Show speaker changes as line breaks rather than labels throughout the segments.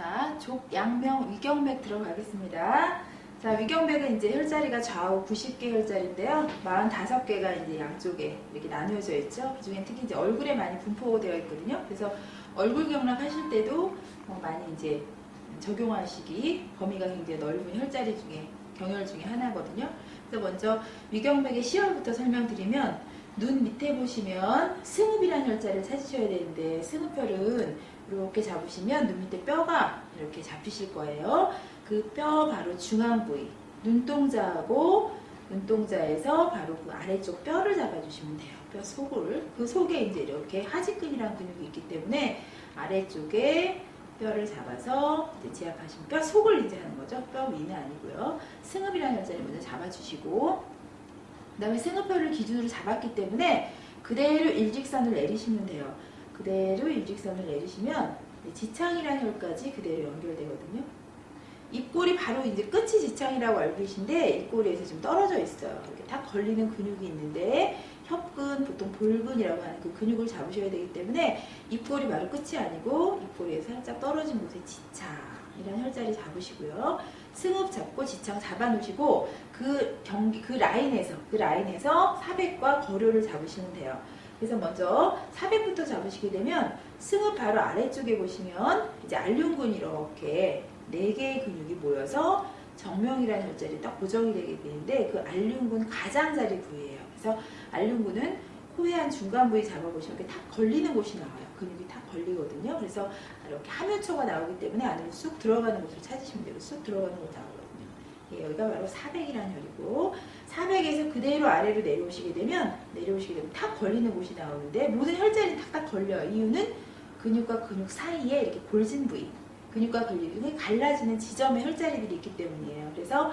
자, 족양명 위경맥 들어가겠습니다. 자, 위경맥은 이제 혈자리가 좌우 90개 혈자리인데요. 45개가 이제 양쪽에 이렇게 나누어져 있죠. 그 중에 특히 이제 얼굴에 많이 분포되어 있거든요. 그래서 얼굴 경락 하실 때도 많이 이제 적용하시기 범위가 굉장히 넓은 혈자리 중에 경혈 중에 하나거든요. 그래서 먼저 위경맥의 시혈부터 설명드리면 눈 밑에 보시면 승읍이라는 혈자리를 찾으셔야 되는데 승읍혈은 이렇게 잡으시면 눈 밑에 뼈가 이렇게 잡히실 거예요. 그 뼈 바로 중앙 부위 눈동자하고 눈동자에서 바로 그 아래쪽 뼈를 잡아주시면 돼요. 뼈 속을 그 속에 이제 이렇게 하지근이라는 근육이 있기 때문에 아래쪽에 뼈를 잡아서 이제 제압하시면 뼈 속을 이제 하는 거죠. 뼈 위는 아니고요. 승읍이라는 혈자리 먼저 잡아주시고 그 다음에 승읍혈을 기준으로 잡았기 때문에 그대로 일직선을 내리시면 돼요. 그대로 일직선을 내리시면 지창이라는 혈까지 그대로 연결되거든요. 입꼬리 바로 이제 끝이 지창이라고 알고 계신데 입꼬리에서 좀 떨어져 있어요. 이렇게 딱 걸리는 근육이 있는데 협근, 보통 볼근이라고 하는 그 근육을 잡으셔야 되기 때문에 입꼬리 바로 끝이 아니고 입꼬리에서 살짝 떨어진 곳에 지창이라는 혈자리 잡으시고요. 승읍 잡고 지창 잡아놓으시고 그 라인에서 사백과 거료를 잡으시면 돼요. 그래서 먼저 사백부터 잡으시게 되면 승읍 바로 아래쪽에 보시면 이제 알륜근 이렇게 4개의 근육이 모여서 정명이라는 혈자리 딱 고정이 되게 되는데 그 알륜근 가장자리 부위예요. 그래서 알륜근은 코의 한 중간 부위 잡아보시면 이렇게 탁 걸리는 곳이 나와요. 근육이 탁 걸리거든요. 그래서 이렇게 함유초가 나오기 때문에 안으로 쑥 들어가는 곳을 찾으시면 돼요. 쑥 들어가는 곳 나오거든요. 예, 여기가 바로 사백이라는 혈이고 사백에서 그대로 아래로 내려오시게 되면 탁 걸리는 곳이 나오는데 모든 혈자리는 탁탁 걸려요. 이유는 근육과 근육 사이에 이렇게 골진 부위 근육과 근육이 갈라지는 지점의 혈자리들이 있기 때문이에요. 그래서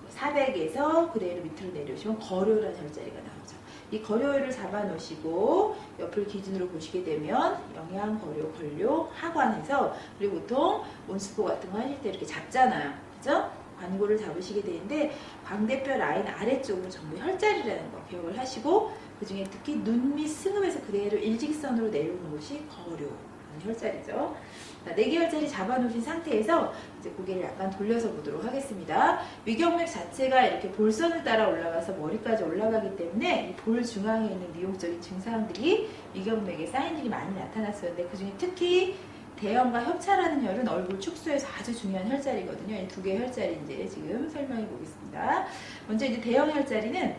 사백에서 그대로 밑으로 내려오시면 거료라는 혈자리가 나오죠. 이 거료를 잡아놓으시고 옆을 기준으로 보시게 되면 영양, 거료, 권료, 하관해서 그리고 보통 온수포 같은 거 하실 때 이렇게 잡잖아요. 그죠? 관골을 잡으시게 되는데 광대뼈 라인 아래쪽으로 전부 혈자리라는 거 기억을 하시고 그 중에 특히 눈 밑 승읍에서 그대로 일직선으로 내려오는 곳이 거료라는 혈자리죠. 자, 4개 혈자리 잡아놓으신 상태에서 이제 고개를 약간 돌려서 보도록 하겠습니다. 위경맥 자체가 이렇게 볼선을 따라 올라가서 머리까지 올라가기 때문에 이 볼 중앙에 있는 미용적인 증상들이 위경맥의 사인들이 많이 나타났었는데 그 중에 특히 대형과 협차라는 혈은 얼굴 축소에서 아주 중요한 혈자리거든요. 이 2개의 혈자리 이제 지금 설명해 보겠습니다. 먼저 이제 대형 혈자리는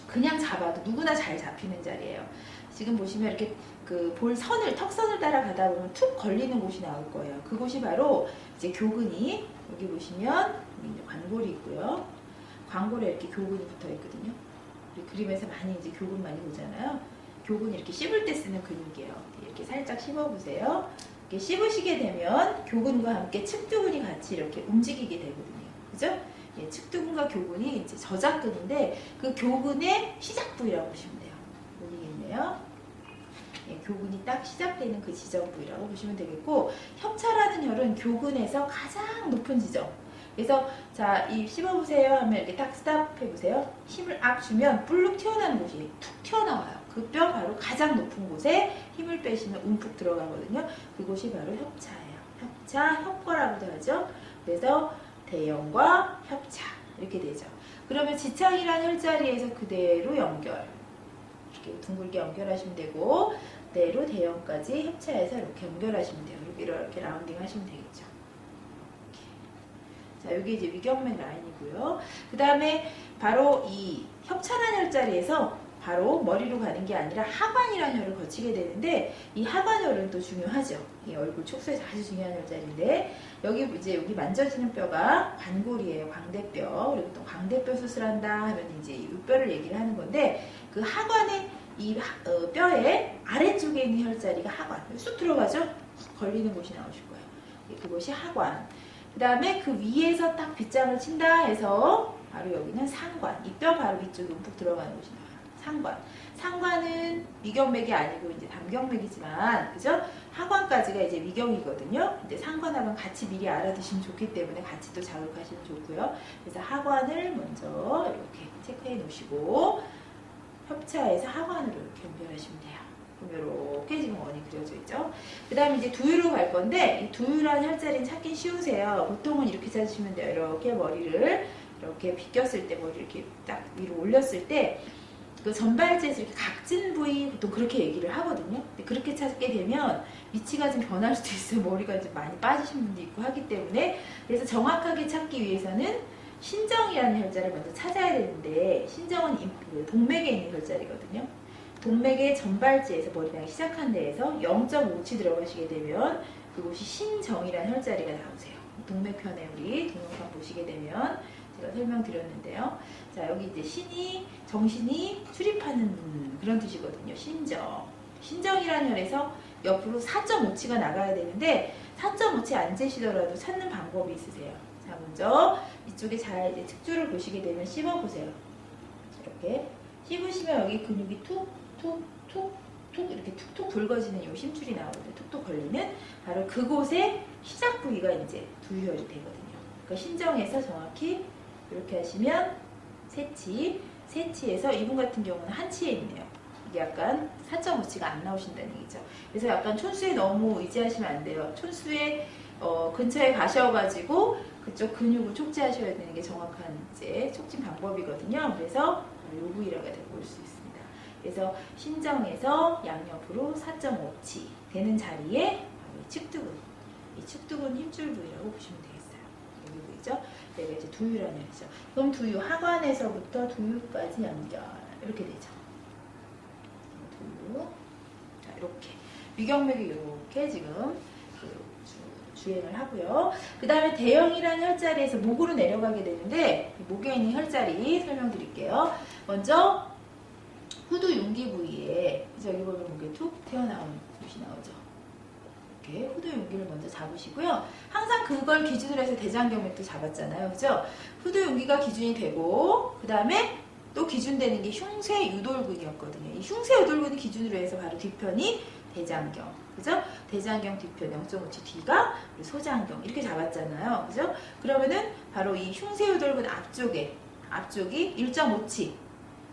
그냥 잡아도 누구나 잘 잡히는 자리예요. 지금 보시면 이렇게 그 볼선을 턱선을 따라가다 보면 툭 걸리는 곳이 나올 거예요. 그곳이 바로 이제 교근이 여기 보시면 이제 관골이 있고요. 관골에 이렇게 교근이 붙어 있거든요. 우리 그림에서 많이 이제 교근 많이 보잖아요. 교근이 이렇게 씹을 때 쓰는 근육이에요. 이렇게 살짝 씹어 보세요. 이렇게 씹으시게 되면 교근과 함께 측두근이 같이 이렇게 움직이게 되거든요. 그죠? 예, 측두근과 교근이 이제 저작근인데 그 교근의 시작 부위라고 보시면 돼요. 여기 있네요. 예, 교근이 딱 시작되는 그 지점 부위라고 보시면 되겠고 협차라는 혈은 교근에서 가장 높은 지점. 그래서 자, 이 씹어보세요 하면 이렇게 딱 스탑 해보세요. 힘을 악 주면 불룩 튀어나오는 곳이 툭 튀어나와요. 그 뼈 바로 가장 높은 곳에 힘을 빼시면 움푹 들어가거든요. 그곳이 바로 협차예요. 협차, 협거라고도 하죠. 그래서 대형과 협차 이렇게 되죠. 그러면 지창이라는 혈자리에서 그대로 연결 이렇게 둥글게 연결하시면 되고 그대로 대형까지 협차해서 이렇게 연결하시면 돼요. 이렇게 라운딩 하시면 되겠죠. 자, 여기 이제 위경맥 라인이고요. 그 다음에 바로 이 협차라는 혈자리에서 바로 머리로 가는 게 아니라 하관이라는 혈을 거치게 되는데 이 하관혈은 또 중요하죠. 이 얼굴 축소에서 아주 중요한 혈자리인데 여기 이제 여기 만져지는 뼈가 관골이에요. 광대뼈. 그리고 또 광대뼈 수술한다 하면 이제 이 뼈를 얘기를 하는 건데 그 하관의 이 뼈의 아래쪽에 있는 혈자리가 하관. 쑥 들어가죠? 걸리는 곳이 나오실 거예요. 그것이 하관. 그 다음에 그 위에서 딱 빗장을 친다 해서 바로 여기는 상관. 이 뼈 바로 위쪽에 움푹 들어가는 곳이 나와요. 상관. 상관은 위경맥이 아니고 이제 담경맥이지만, 그죠? 하관까지가 이제 위경이거든요. 이제 상관하고 같이 미리 알아두시면 좋기 때문에 같이 또 자극하시면 좋고요. 그래서 하관을 먼저 이렇게 체크해 놓으시고, 협차에서 하관으로 이렇게 연결하시면 돼요. 그럼 이렇게 지금 원이 그려져 있죠. 그 다음에 이제 두유로 갈 건데 이 두유라는 혈자리는 찾기 쉬우세요. 보통은 이렇게 찾으시면 돼요. 이렇게 머리를 이렇게 비꼈을 때 머리 이렇게 딱 위로 올렸을 때 그 전발지에서 이렇게 각진 부위 보통 그렇게 얘기를 하거든요. 근데 그렇게 찾게 되면 위치가 좀 변할 수도 있어요. 머리가 좀 많이 빠지신 분도 있고 하기 때문에 그래서 정확하게 찾기 위해서는 신정이라는 혈자를 먼저 찾아야 되는데 신정은 동맥에 있는 혈자리거든요. 동맥의 전발지에서 머리가 시작한 데에서 0.5치 들어가시게 되면 그곳이 신정이라는 혈자리가 나오세요. 동맥편에 우리 동영상 보시게 되면 제가 설명드렸는데요. 자, 여기 이제 신이, 정신이 출입하는 그런 뜻이거든요. 신정. 신정이라는 혈에서 옆으로 4.5치가 나가야 되는데 4.5치 안 재시더라도 찾는 방법이 있으세요. 자, 먼저 이쪽에 잘 이제 측주를 보시게 되면 씹어보세요. 이렇게 씹으시면 여기 근육이 툭툭툭 이렇게 툭툭 굵어지는 요 심줄이 나오거든요. 툭툭 걸리는 바로 그곳의 시작 부위가 이제 두유혈이 되거든요. 그러니까 신정에서 정확히 이렇게 하시면 세치에서 이분 같은 경우는 한 치에 있네요. 이게 약간 4.5치가 안 나오신다는 얘기죠. 그래서 약간 촌수에 너무 의지하시면 안 돼요. 촌수에 근처에 가셔가지고 그쪽 근육을 촉진하셔야 되는 게 정확한 이제 촉진 방법이거든요. 그래서 요 부위라고 볼 수 있습니다. 그래서 신정에서 양옆으로 4.5치 되는 자리에 바로 이 측두근, 이 측두근 힘줄 부위라고 보시면 되겠어요. 여기 보이죠? 내가 이제 두유라는 얘기죠. 그럼 두유 하관에서부터 두유까지 연결 이렇게 되죠. 두유, 자 이렇게 위경맥이 이렇게 지금 주행을 하고요. 그 다음에 대형이라는 혈자리에서 목으로 내려가게 되는데 목에 있는 혈자리 설명드릴게요. 먼저 후두 용기 부위에 여기 보면 목에 툭 튀어나온 곳이 나오죠. 이렇게 후두 용기를 먼저 잡으시고요. 항상 그걸 기준으로 해서 대장경맥도 잡았잖아요. 그죠? 후두 용기가 기준이 되고 그 다음에 또 기준되는 게 흉쇄유돌근이었거든요. 이 흉쇄유돌근을 기준으로 해서 바로 뒤편이 대장경, 그죠? 대장경 뒤편 0.5치 뒤가 소장경 이렇게 잡았잖아요. 그죠? 그러면은 바로 이 흉쇄유돌근 앞쪽이 1.5치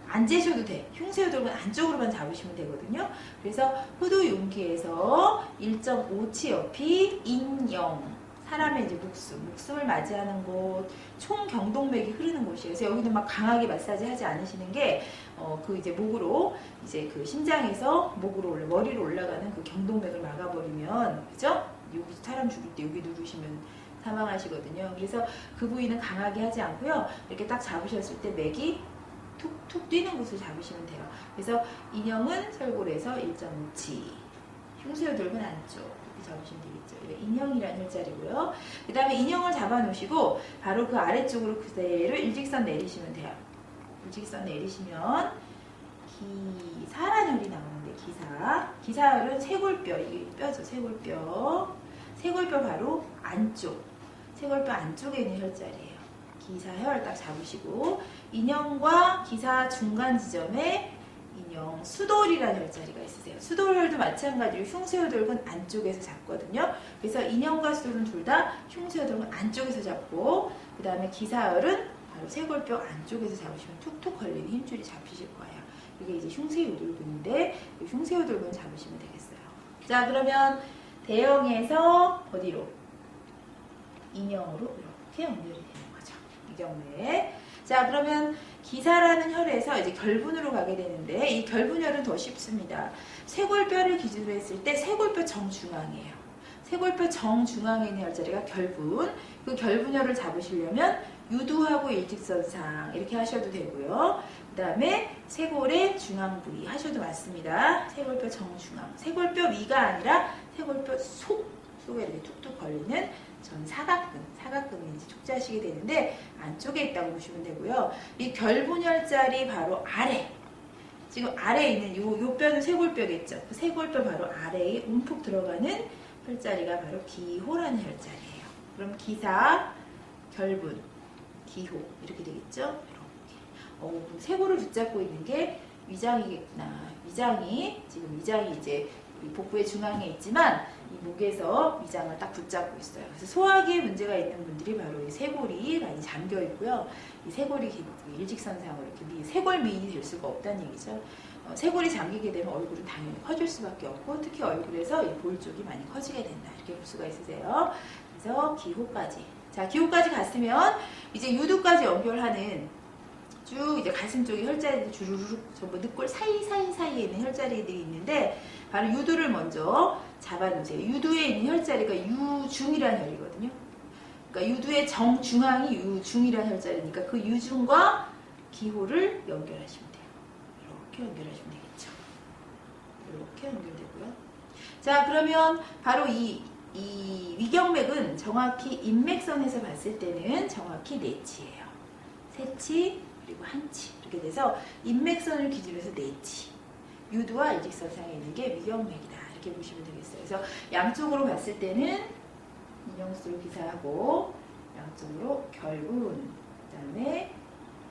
안 재셔도 돼. 흉쇄유돌근 안쪽으로만 잡으시면 되거든요. 그래서 후두 용기에서 1.5치 옆이 인영, 사람의 이제 목숨을 맞이하는 곳, 총경동맥이 흐르는 곳이에요. 그래서 여기는 막 강하게 마사지 하지 않으시는 게, 그 이제 목으로, 이제 그 심장에서 목으로 머리로 올라가는 그 경동맥을 막아버리면, 그죠? 여기 사람 죽을 때 여기 누르시면 사망하시거든요. 그래서 그 부위는 강하게 하지 않고요. 이렇게 딱 잡으셨을 때 맥이 툭툭 뛰는 곳을 잡으시면 돼요. 그래서 인형은 설골에서 1.5치, 흉쇄유돌근 안쪽. 잡으시면 되겠죠. 인형이라는 혈자리고요. 그 다음에 인형을 잡아 놓으시고 바로 그 아래쪽으로 그대로 일직선 내리시면 돼요. 일직선 내리시면 기사라는 혈이 나오는데 기사혈은 쇄골뼈, 이게 뼈죠. 쇄골뼈 바로 안쪽, 쇄골뼈 안쪽에 있는 혈자리예요. 기사혈 딱 잡으시고 인형과 기사 중간 지점에 인형 수돌이라는 혈자리가 있으세요. 수돌혈도 마찬가지로 흉쇄유돌근 안쪽에서 잡거든요. 그래서 인형과 수돌은 둘 다 흉쇄유돌근 안쪽에서 잡고 그 다음에 기사혈은 바로 쇄골뼈 안쪽에서 잡으시면 툭툭 걸리는 힘줄이 잡히실 거예요. 이게 이제 흉쇄유돌근인데 흉쇄유돌근 잡으시면 되겠어요. 자, 그러면 대형에서 어디로? 인형으로 이렇게 연결이 되는 거죠. 위경맥. 자, 그러면 기사라는 혈에서 이제 결분으로 가게 되는데 이 결분혈은 더 쉽습니다. 쇄골뼈를 기준으로 했을 때 쇄골뼈 정중앙이에요. 쇄골뼈 정중앙에 있는 혈자리가 결분. 그 결분혈을 잡으시려면 유두하고 일직선상 이렇게 하셔도 되고요. 그 다음에 쇄골의 중앙 부위 하셔도 맞습니다. 쇄골뼈 정중앙. 쇄골뼈 위가 아니라 쇄골뼈 속에 이렇게 툭툭 걸리는 전 사각근이 이제 촉지하시게 되는데 안쪽에 있다고 보시면 되고요. 이 결분혈자리 바로 아래, 지금 아래에 있는 요 뼈는 쇄골뼈겠죠. 그 쇄골뼈 바로 아래에 움푹 들어가는 혈자리가 바로 기호라는 혈자리예요. 그럼 기사, 결분, 기호 이렇게 되겠죠. 이렇게. 쇄골을 붙잡고 있는 게 위장이겠구나. 위장이 이제 복부의 중앙에 있지만 이 목에서 위장을 딱 붙잡고 있어요. 그래서 소화기에 문제가 있는 분들이 바로 이 쇄골이 많이 잠겨 있고요. 이 쇄골이 일직선상으로 이렇게 쇄골 미인이 될 수가 없다는 얘기죠. 쇄골이 잠기게 되면 얼굴은 당연히 커질 수밖에 없고 특히 얼굴에서 이 볼 쪽이 많이 커지게 된다. 이렇게 볼 수가 있으세요. 그래서 기호까지. 자, 기호까지 갔으면 이제 유두까지 연결하는 쭉 이제 가슴 쪽에 혈자리들이 주르륵 전부 늑골 사이사이에 있는 혈자리들이 있는데 바로 유두를 먼저 잡아놓으세요. 유두에 있는 혈자리가 유중이라는 혈이거든요. 그러니까 유두의 정중앙이 유중이라는 혈자리니까 그 유중과 기호를 연결하시면 돼요. 이렇게 연결하시면 되겠죠. 이렇게 연결되고요. 자, 그러면 바로 이 위경맥은 정확히 인맥선에서 봤을 때는 정확히 4치예요. 3치 그리고 1치 이렇게 돼서 인맥선을 기준으로 해서 4치. 유두와 일직선상에 있는 게 위경맥이다. 이렇게 보시면 되겠어요. 그래서 양쪽으로 봤을 때는 인형수로 기사하고 양쪽으로 결분, 그 다음에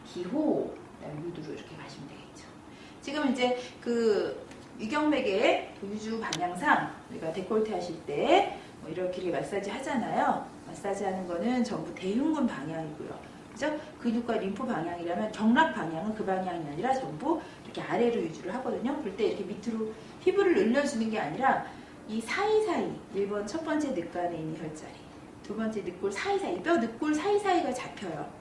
기호, 그 다음에 유두로 이렇게 가시면 되겠죠. 지금 이제 그 위경맥의 유주 방향상 우리가 데콜테 하실 때 뭐 이렇게 마사지 하잖아요. 마사지 하는 거는 전부 대흉근 방향이고요. 그죠? 근육과 림프 방향이라면 경락 방향은 그 방향이 아니라 전부 이렇게 아래로 유주를 하거든요. 그럴 때 이렇게 밑으로 피부를 늘려주는 게 아니라 이 사이사이 1번 첫 번째 늑간에 있는 혈자리, 두 번째 늑골 사이사이, 뼈 늑골 사이사이가 잡혀요.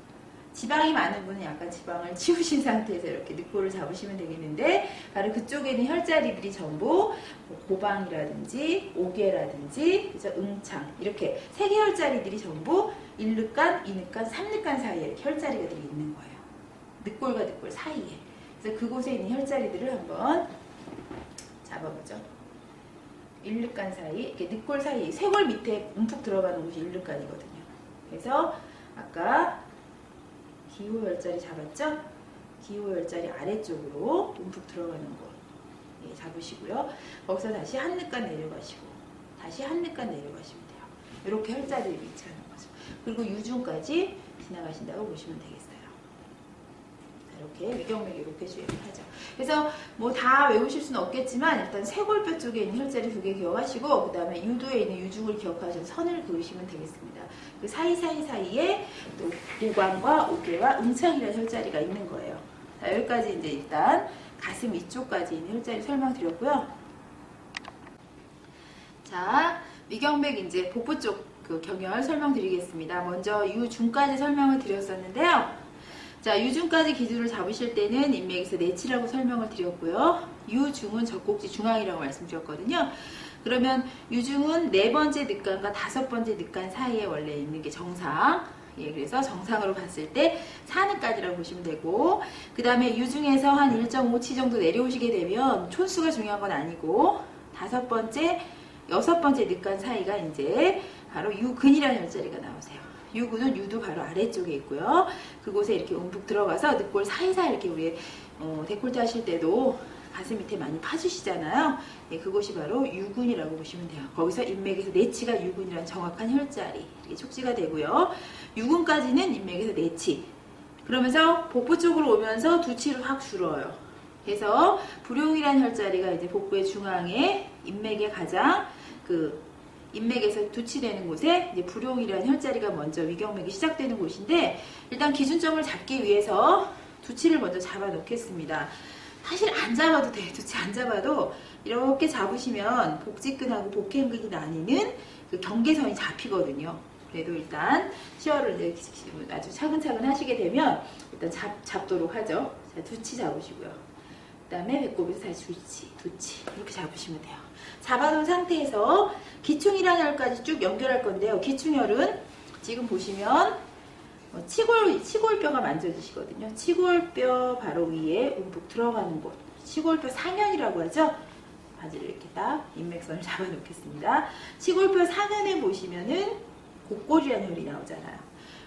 지방이 많은 분은 약간 지방을 치우신 상태에서 이렇게 늑골을 잡으시면 되겠는데 바로 그쪽에 있는 혈자리들이 전부 고방이라든지 오개라든지 그죠? 응창 이렇게 3개 혈자리들이 전부 1늑간, 2늑간, 3늑간 사이에 이렇게 혈자리들이 있는 거예요. 늑골과 늑골 사이에. 그래서 그곳에 있는 혈자리들을 한번 잡아보죠. 1늑간 사이, 이렇게 늑골 사이, 쇄골 밑에 움푹 들어가는 곳이 1늑간이거든요. 그래서 아까 기호 혈자리 잡았죠? 기호 혈자리 아래쪽으로 움푹 들어가는 곳 잡으시고요. 거기서 다시 한 늑간 내려가시고 다시 한 늑간 내려가시면 돼요. 이렇게 혈자리를 위치하는 거죠. 그리고 유중까지 지나가신다고 보시면 되겠어요. 이렇게 위경맥이 이렇게 주입을 하죠. 그래서 뭐 다 외우실 수는 없겠지만 일단 쇄골뼈 쪽에 있는 혈자리 2개 기억하시고 그 다음에 유두에 있는 유중을 기억하셔서 선을 그으시면 되겠습니다. 그 사이사이에 또 고관과 오개와 응창이라는 혈자리가 있는 거예요. 자, 여기까지 이제 일단 가슴 위쪽까지 있는 혈자리 설명드렸고요. 자, 위경맥 이제 복부 쪽 그 경혈 설명드리겠습니다. 먼저 유중까지 설명을 드렸었는데요. 자, 유중까지 기준을 잡으실 때는 인맥에서 4치라고 설명을 드렸고요. 유중은 젖꼭지 중앙이라고 말씀드렸거든요. 그러면 유중은 4번째 늑간과 5번째 늑간 사이에 원래 있는 게 정상. 예, 그래서 정상으로 봤을 때 4늑간이라고 보시면 되고 그 다음에 유중에서 한 1.5치 정도 내려오시게 되면 촌수가 중요한 건 아니고 5번째, 6번째 늑간 사이가 이제 바로 유근이라는 혈자리가 나오세요. 유근은 유두 바로 아래쪽에 있고요. 그곳에 이렇게 움푹 들어가서 늑골 사이사이 이렇게 우리 데콜테 하실 때도 가슴 밑에 많이 파주시잖아요. 네, 그곳이 바로 유근이라고 보시면 돼요. 거기서 인맥에서 4치가 유근이라는 정확한 혈자리 이렇게 촉지가 되고요. 유근까지는 인맥에서 4치. 그러면서 복부 쪽으로 오면서 2치로 확 줄어요. 그래서 불용이라는 혈자리가 이제 복부의 중앙에 인맥의 가장 인맥에서 2치 되는 곳에 이제 불용이라는 혈자리가 먼저 위경맥이 시작되는 곳인데 일단 기준점을 잡기 위해서 2치를 먼저 잡아 놓겠습니다. 사실 안 잡아도 돼요. 2치 안 잡아도 이렇게 잡으시면 복직근하고 복행근이 나뉘는 그 경계선이 잡히거든요. 그래도 일단 시어를 이제 아주 차근차근 하시게 되면 일단 잡도록 하죠. 자, 2치 잡으시고요. 그 다음에 배꼽에서 다시 2치 이렇게 잡으시면 돼요. 잡아놓은 상태에서 기충이라는 혈까지 쭉 연결할 건데요. 기충혈은 지금 보시면 치골뼈가 만져지시거든요. 치골뼈 바로 위에 움푹 들어가는 곳. 치골뼈 상현이라고 하죠. 바지를 이렇게 딱 인맥선을 잡아 놓겠습니다. 치골뼈 상현에 보시면은 곡골이라는 혈이 나오잖아요.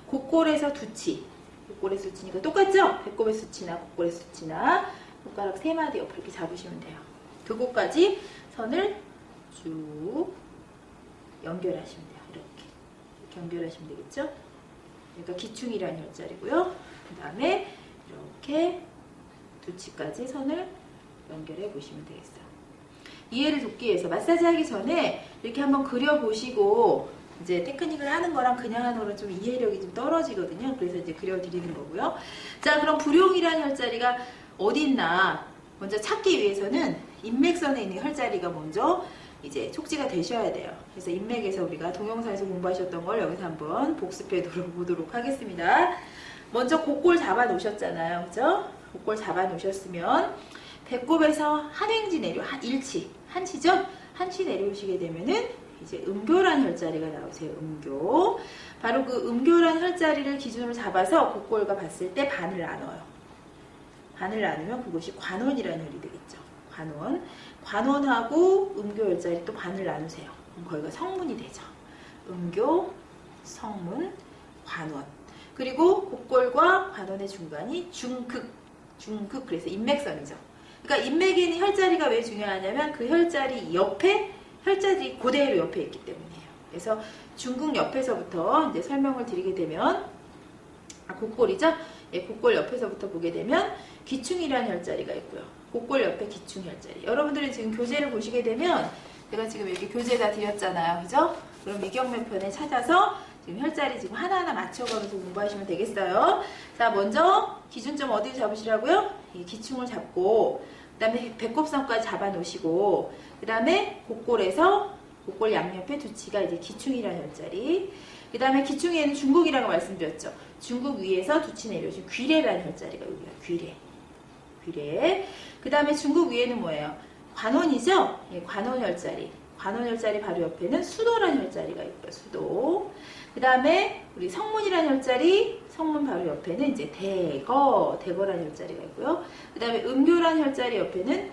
곡골에서 2치. 곡골에서 2치니까 똑같죠? 배꼽의 수치나 곡골의 수치나 손가락 3마디 옆으로 이렇게 잡으시면 돼요. 그곳까지 선을 쭉 연결하시면 돼요. 이렇게 연결하시면 되겠죠? 그러니까 기충이라는 혈자리고요. 그 다음에 이렇게 2치까지 선을 연결해 보시면 되겠어요. 이해를 돕기 위해서 마사지 하기 전에 이렇게 한번 그려보시고 이제 테크닉을 하는 거랑 그냥 하는 거랑 좀 이해력이 좀 떨어지거든요. 그래서 이제 그려드리는 거고요. 자, 그럼 불용이라는 혈자리가 어디 있나? 먼저 찾기 위해서는 인맥선에 있는 혈자리가 먼저 이제 촉지가 되셔야 돼요. 그래서 인맥에서 우리가 동영상에서 공부하셨던 걸 여기서 한번 복습해 보도록 하겠습니다. 먼저 곡골 잡아 놓으셨잖아요. 그죠? 곡골 잡아 놓으셨으면 배꼽에서 한행지 내려, 한치죠? 한치 내려오시게 되면은 이제 음교란 혈자리가 나오세요. 음교. 바로 그 음교란 혈자리를 기준으로 잡아서 곡골과 봤을 때 반을 나눠요. 반을 나누면 그것이 관원이라는 혈이 되겠죠. 관원. 관원하고 음교 혈자리 또 반을 나누세요. 그럼 거기가 성문이 되죠. 음교, 성문, 관원. 그리고 곡골과 관원의 중간이 중극, 그래서 인맥선이죠. 그러니까 인맥에 있는 혈자리가 왜 중요하냐면 그 혈자리 옆에 혈자리 그대로 옆에 있기 때문이에요. 그래서 중극 옆에서부터 이제 설명을 드리게 되면 곡골이죠. 예, 곡골 옆에서부터 보게 되면 기충이라는 혈자리가 있고요. 곡골 옆에 기충 혈자리. 여러분들이 지금 교재를 보시게 되면 제가 지금 이렇게 교재 다 드렸잖아요. 그죠? 그럼 위경맥편에 찾아서 지금 혈자리 지금 하나하나 맞춰가면서 공부하시면 되겠어요. 자, 먼저 기준점 어디 잡으시라고요? 이 기충을 잡고 그 다음에 배꼽선까지 잡아 놓으시고 그 다음에 곡골에서 곡골 양옆에 두치가 이제 기충이라는 혈자리. 그 다음에 기충에는 중국이라고 말씀드렸죠. 중국 위에서 두치 내려오신 귀래라는 혈자리가 여기가 귀래. 그 다음에 중국 위에는 뭐예요? 관원이죠? 예, 관원 혈자리. 관원 혈자리 바로 옆에는 수도라는 혈자리가 있고요. 수도. 그 다음에 우리 성문이라는 혈자리, 성문 바로 옆에는 이제 대거라는 혈자리가 있고요. 그 다음에 음교라는 혈자리 옆에는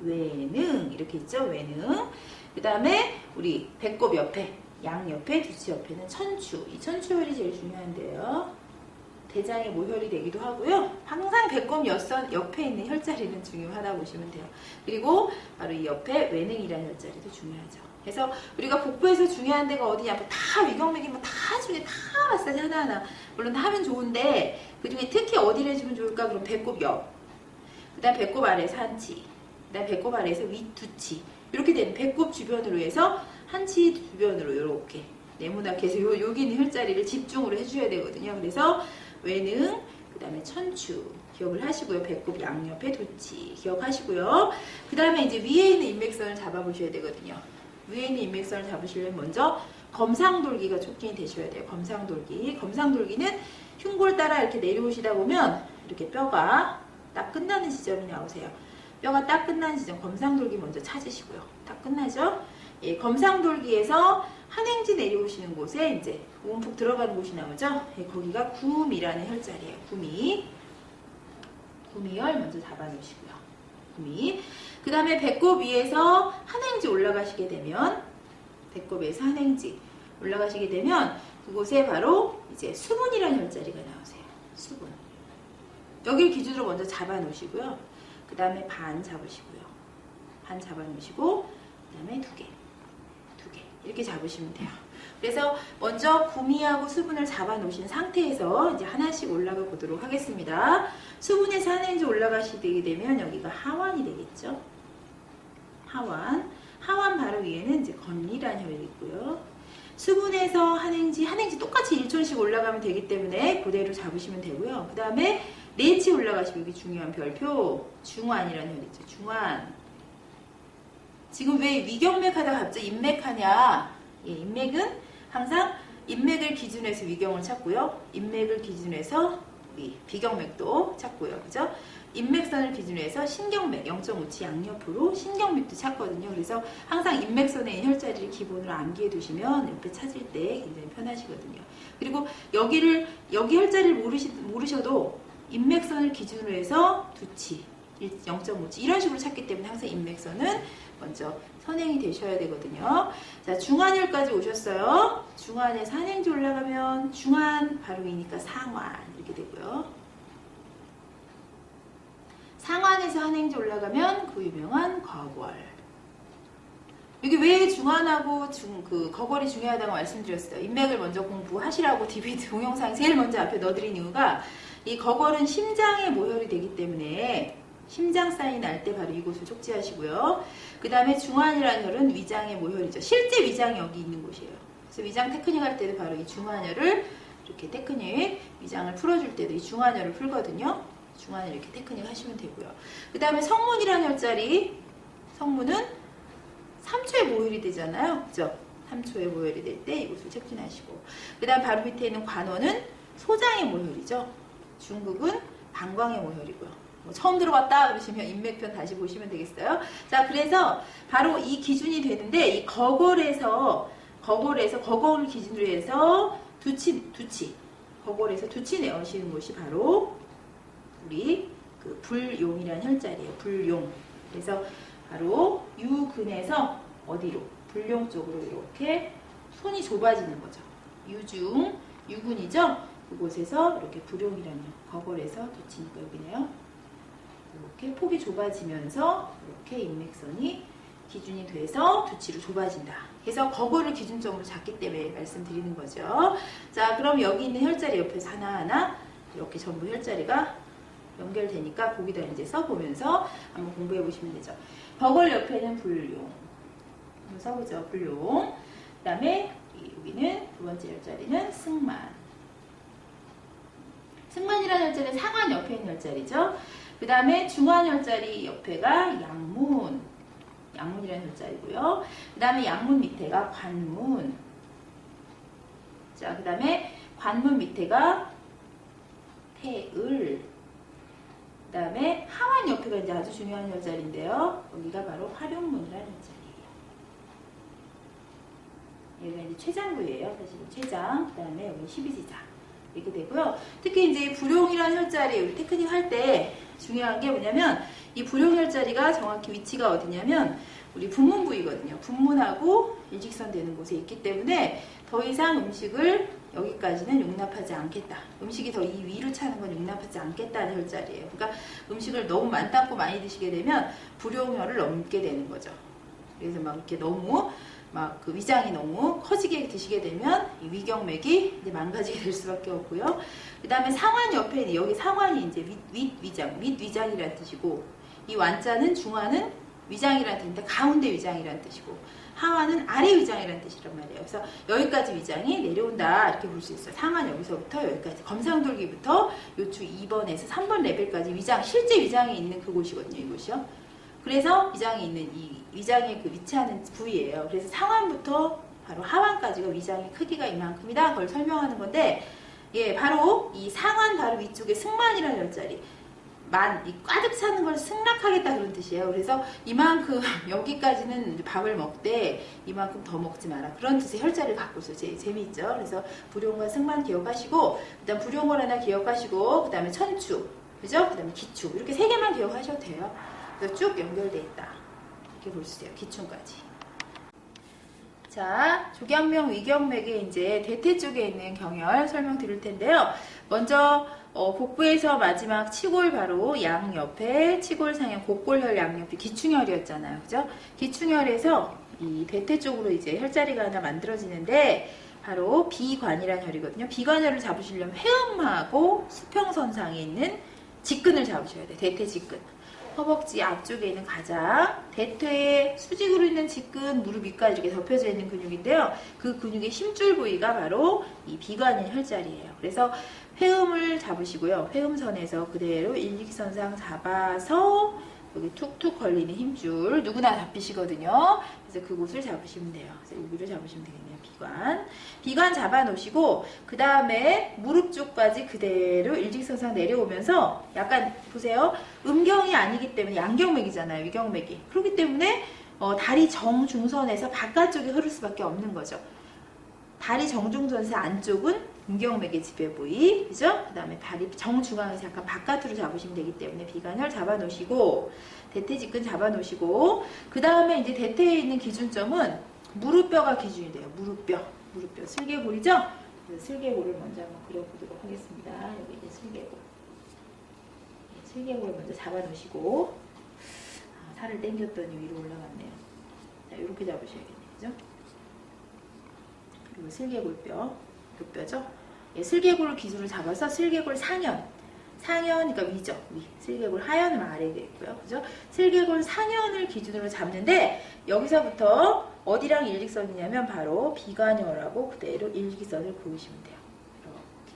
외능 이렇게 있죠. 외능. 그 다음에 우리 배꼽 옆에 양옆에 두치 옆에는 천추. 이 천추혈이 제일 중요한데요. 대장의 모혈이 되기도 하고요. 항상 배꼽 옆에 있는 혈자리는 중요하다고 보시면 돼요. 그리고 바로 이 옆에 외능이라는 혈자리도 중요하죠. 그래서 우리가 복부에서 중요한 데가 어디냐, 뭐 다 위경맥이면 다 중에 다 마사지 하나하나 물론 다 하면 좋은데 그 중에 특히 어디를 해주면 좋을까? 그럼 배꼽 옆, 그 다음 배꼽 아래에서 한치, 그 다음 배꼽 아래에서 윗두치 이렇게 되는 배꼽 주변으로 해서 한치 주변으로 이렇게 네모나게 해서 여기 있는 혈자리를 집중으로 해줘야 되거든요. 그래서 외능, 그 다음에 천추 기억을 하시고요. 배꼽 양옆에 두치 기억하시고요. 그 다음에 이제 위에 있는 인맥선을 잡아보셔야 되거든요. 위에 있는 인맥선을 잡으시려면 먼저 검상돌기가 촉진이 되셔야 돼요. 검상돌기는 흉골 따라 이렇게 내려오시다 보면 이렇게 뼈가 딱 끝나는 지점이 나오세요. 뼈가 딱 끝나는 지점 검상돌기 먼저 찾으시고요. 딱 끝나죠? 예, 검상돌기에서 한행지 내려오시는 곳에 이제 움푹 들어가는 곳이 나오죠? 예, 거기가 구미라는 혈자리예요. 구미혈 먼저 잡아놓으시고요. 구미. 그 다음에 배꼽 위에서 한행지 올라가시게 되면 배꼽에서 한행지 올라가시게 되면 그곳에 바로 이제 수분이라는 혈자리가 나오세요. 수분. 여기를 기준으로 먼저 잡아놓으시고요. 그 다음에 반 잡으시고요. 반 잡아놓으시고 그 다음에 두 개 이렇게 잡으시면 돼요. 그래서 먼저 구미하고 수분을 잡아놓으신 상태에서 이제 하나씩 올라가 보도록 하겠습니다. 수분에서 한행지 올라가시게 되면 여기가 하완이 되겠죠. 하완 바로 위에는 이제 건리라는 혈이 있고요. 수분에서 한행지 똑같이 1촌씩 올라가면 되기 때문에 그대로 잡으시면 되고요. 그 다음에 네치 올라가시고 여기 중요한 별표 중환이라는 혈이 있죠. 중환. 지금 왜 위경맥 하다가 갑자기 인맥하냐? 예, 인맥은 항상 인맥을 기준으로 해서 위경을 찾고요. 인맥을 기준으로 해서 우리 비경맥도 찾고요. 그죠? 인맥선을 기준으로 해서 신경맥 0.5치 양옆으로 신경맥도 찾거든요. 그래서 항상 인맥선에 있는 혈자리를 기본으로 암기해 두시면 옆에 찾을 때 굉장히 편하시거든요. 그리고 여기 혈자리를 모르셔도 인맥선을 기준으로 해서 두치 0.5치 이런 식으로 찾기 때문에 항상 인맥선은 먼저 선행이 되셔야 되거든요. 자, 중환혈까지 오셨어요. 중환에서 한행지 올라가면 중환 바로 위니까 상환 이렇게 되고요. 상환에서 한행지 올라가면 그 유명한 거궐. 여기 왜 중환하고 거궐이 중요하다고 말씀드렸어요. 인맥을 먼저 공부하시라고 DVD 동영상 제일 먼저 앞에 넣어드린 이유가 이 거궐은 심장의 모혈이 되기 때문에 심장 사인이 날 때 바로 이곳을 촉지하시고요. 그 다음에 중환이라는 혈은 위장의 모혈이죠. 실제 위장이 여기 있는 곳이에요. 그래서 위장 테크닉 할 때도 바로 이 중환혈을 이렇게 테크닉 위장을 풀어줄 때도 이 중환혈을 풀거든요. 중안을 이렇게 테크닉 하시면 되고요. 그 다음에 성문이라는 혈자리, 성문은 3초에 모혈이 되잖아요. 그죠? 3초에 모혈이 될 때 이곳을 척진하시고, 그 다음 바로 밑에 있는 관원은 소장의 모혈이죠. 중극은 방광의 모혈이고요. 뭐 처음 들어봤다 그러시면 인맥편 다시 보시면 되겠어요. 자, 그래서 바로 이 기준이 되는데, 이 거골에서 거골을 기준으로 해서 거골에서 두치 내어시는 곳이 바로 우리 그 불용이라는 혈자리예요. 불용. 그래서 바로 유근에서 어디로? 불용 쪽으로 이렇게 손이 좁아지는 거죠. 유근이죠. 그곳에서 이렇게 불용이라는 거골에서 두치니까 여기네요. 이렇게 폭이 좁아지면서 이렇게 인맥선이 기준이 돼서 두치로 좁아진다. 그래서 거골을 기준점으로 잡기 때문에 말씀드리는 거죠. 자, 그럼 여기 있는 혈자리 옆에서 하나하나 이렇게 전부 혈자리가 연결되니까 거기다 이제 써보면서 한번 공부해 보시면 되죠. 거골 옆에는 불용. 한번 써보죠. 불용. 그 다음에 여기는 두 번째 혈자리는 승만. 승만이라는 혈자리는 상완 옆에 있는 혈자리죠. 그 다음에 중완 혈자리 옆에가 양문이라는 혈자리고요. 그 다음에 양문 밑에가 관문. 자, 그 다음에 관문 밑에가 태을. 그 다음에 하완 옆에가 이제 아주 중요한 혈자리인데요. 여기가 바로 활용문이라는 혈자리예요. 여기가 이제 췌장부예요. 사실은 췌장. 그 다음에 여기 12지장. 이렇게 되고요. 특히 이제 불용이라는 혈자리, 우리 테크닉 할 때 중요한 게 뭐냐면, 이 불용 혈자리가 정확히 위치가 어디냐면, 우리 분문 부위거든요. 분문하고 일직선 되는 곳에 있기 때문에 더 이상 음식을 여기까지는 용납하지 않겠다. 음식이 더 이 위로 차는 건 용납하지 않겠다는 혈자리예요. 그러니까 음식을 너무 많다고 많이 드시게 되면 불용혈을 넘게 되는 거죠. 그래서 막 이렇게 너무 막 그 위장이 너무 커지게 드시게 되면 이 위경맥이 이제 망가지게 될 수밖에 없고요. 그 다음에 상완 옆에 여기 상완이 이제 윗위장이라는 뜻이고, 이 완자는 중완은 위장이라는 뜻인데 가운데 위장이라는 뜻이고, 하완은 아래 위장이라는 뜻이란 말이에요. 그래서 여기까지 위장이 내려온다 이렇게 볼 수 있어요. 상완 여기서부터 여기까지 검상돌기부터 요추 2번에서 3번 레벨까지 위장, 실제 위장이 있는 그곳이거든요. 이곳이요. 그래서 위장이 있는 이 위장에 그 위치하는 부위예요. 그래서 상완부터 바로 하완까지가 위장의 크기가 이만큼이다. 그걸 설명하는 건데, 예, 바로 이 상완 바로 위쪽에 승만이라는 혈자리. 이 가득 차는 걸 승낙하겠다 그런 뜻이에요. 그래서 이만큼 여기까지는 밥을 먹되 이만큼 더 먹지 마라. 그런 뜻의 혈자리를 갖고 있어요. 재미있죠. 그래서 불용과 승만 기억하시고, 그다음 불용을 하나 기억하시고, 그다음에 천추, 그죠? 그다음에 기추, 이렇게 세 개만 기억하셔도 돼요. 그래서 쭉 연결돼 있다. 이렇게 볼 수 있어요. 기충까지. 자, 조경명 위경맥의 이제 대퇴 쪽에 있는 경혈 설명드릴 텐데요. 먼저 복부에서 마지막 치골 바로 양 옆에 치골 상형 곡골혈 양 옆에 기충혈이었잖아요. 그죠? 기충혈에서 이 대퇴 쪽으로 이제 혈자리가 하나 만들어지는데 바로 비관이라는 혈이거든요. 비관혈을 잡으시려면 회음하고 수평선상에 있는 직근을 잡으셔야 돼요. 대퇴 직근. 허벅지 앞쪽에 있는 가장 대퇴의 수직으로 있는 직근, 무릎 위까지 이렇게 덮여져 있는 근육인데요. 그 근육의 힘줄 부위가 바로 이 비관인 혈자리예요. 그래서 회음을 잡으시고요. 회음선에서 그대로 일직선상 잡아서 여기 툭툭 걸리는 힘줄 누구나 잡히시거든요. 그래서 그곳을 잡으시면 돼요. 그래서 여기를 잡으시면 되겠네요. 비관 잡아 놓으시고, 그 다음에 무릎 쪽까지 그대로 일직선상 내려오면서 약간 보세요. 음경이 아니기 때문에 양경맥이잖아요. 위경맥이. 그렇기 때문에 다리 정중선에서 바깥쪽에 흐를 수밖에 없는 거죠. 다리 정중선에서 안쪽은 음경맥의 지배 부위, 그죠? 그 다음에 다리 정중앙에서 약간 바깥으로 잡으시면 되기 때문에 비관을 잡아 놓으시고, 대퇴직근 잡아 놓으시고, 그 다음에 이제 대퇴에 있는 기준점은 무릎뼈가 기준이 돼요. 무릎뼈, 슬개골이죠? 그래서 슬개골을 먼저 한번 그려보도록 하겠습니다. 여기 이제 슬개골. 슬개골을 먼저 잡아 놓으시고, 살을 당겼더니 위로 올라갔네요. 자, 이렇게 잡으셔야겠네요. 그죠? 그리고 슬개골뼈, 뼈죠? 예, 슬개골 기준으로 잡아서 슬개골 상현, 그러니까 위죠. 위. 슬개골 하현은 아래에 있고요. 그죠? 슬개골 상현을 기준으로 잡는데, 여기서부터 어디랑 일직선이냐면 바로 비관혈하고 그대로 일직선을 그으시면 돼요. 이렇게.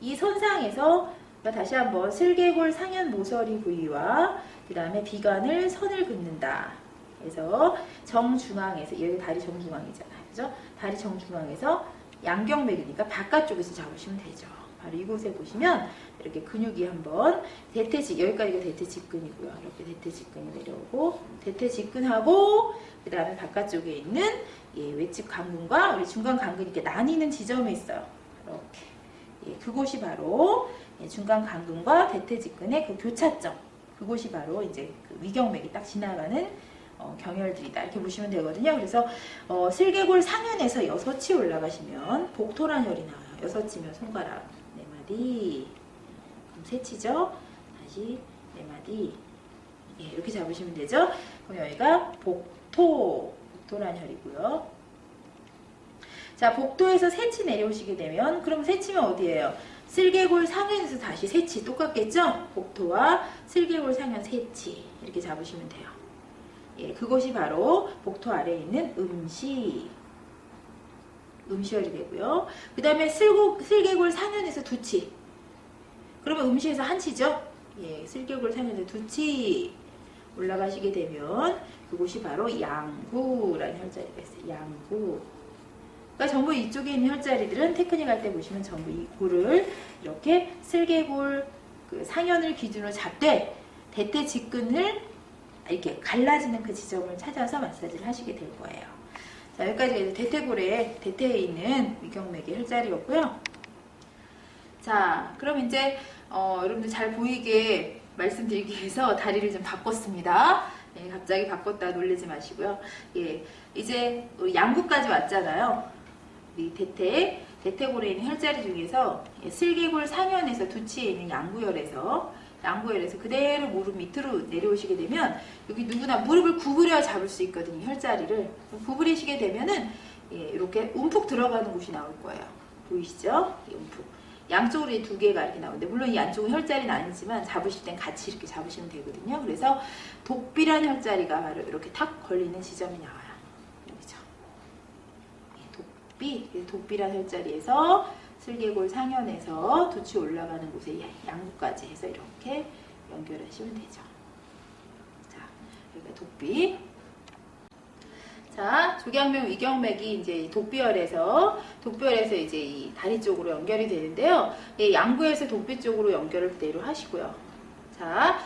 이 선상에서 다시 한번 슬개골 상현 모서리 부위와 그 다음에 비관을 선을 긋는다. 그래서 정중앙에서, 여기 다리 정중앙이잖아요. 그죠? 다리 정중앙에서 양경맥이니까 바깥쪽에서 잡으시면 되죠. 바로 이곳에 보시면 이렇게 근육이 한번 여기까지가 대퇴직근이고요. 이렇게 대퇴직근이 내려오고 대퇴직근하고 그 다음에 바깥쪽에 있는 외측 강근과 우리 중간 강근이 이렇게 나뉘는 지점에 있어요. 이렇게 그곳이 바로 중간 강근과 대퇴직근의 그 교차점. 그곳이 바로 이제 그 위경맥이 딱 지나가는 경혈들이다. 이렇게 보시면 되거든요. 그래서 슬개골 상현에서 6치 올라가시면 복토란혈이 나와요. 6치면 손가락 4마디, 그럼 3치죠. 다시 4마디. 이렇게 잡으시면 되죠. 그럼 여기가 복토란혈이고요. 자, 복토에서 3치 내려오시게 되면, 그럼 3치면 어디예요? 슬개골 상현에서 다시 3치 똑같겠죠? 복토와 슬개골 상현 3치 이렇게 잡으시면 돼요. 그것이 바로 복토 아래에 있는 음시혈이 되고요. 그 다음에 슬개골 상현에서 2치. 그러면 음시에서 1치죠? 슬개골 상현에서 2치 올라가시게 되면 그곳이 바로 양구라는 혈자리가 있어요. 양구. 그러니까 전부 이쪽에 있는 혈자리들은 테크닉 할 때 보시면 전부 이 골을 이렇게 슬개골 그 상현을 기준으로 잡되 대퇴직근을 이렇게 갈라지는 그 지점을 찾아서 마사지를 하시게 될 거예요. 자, 여기까지 대퇴에 있는 위경맥의 혈자리였고요. 자, 그럼 이제 여러분들 잘 보이게 말씀드리기 위해서 다리를 좀 바꿨습니다. 갑자기 바꿨다 놀라지 마시고요. 이제 우리 양구까지 왔잖아요. 이 대퇴골에 있는 혈자리 중에서 슬개골 상현에서 2치에 있는 양구혈에서 그대로 무릎 밑으로 내려오시게 되면 여기 누구나 무릎을 구부려 잡을 수 있거든요. 혈자리를 구부리시게 되면은 이렇게 움푹 들어가는 곳이 나올 거예요. 보이시죠? 움푹. 양쪽으로 2개가 이렇게 나오는데 물론 이 안쪽은 혈자리는 아니지만 잡으실 땐 같이 이렇게 잡으시면 되거든요. 그래서 독비란 혈자리가 바로 이렇게 탁 걸리는 지점이 나와요. 여기죠. 독비란 혈자리에서 슬개골 상현에서 2치 올라가는 곳에 양구까지 해서 이렇게 연결하시면 되죠. 자, 여기가 독비. 자, 조경맥, 위경맥이 이제 독비혈에서 이제 이 다리 쪽으로 연결이 되는데요. 양구에서 독비 쪽으로 연결을 그대로 하시고요. 자,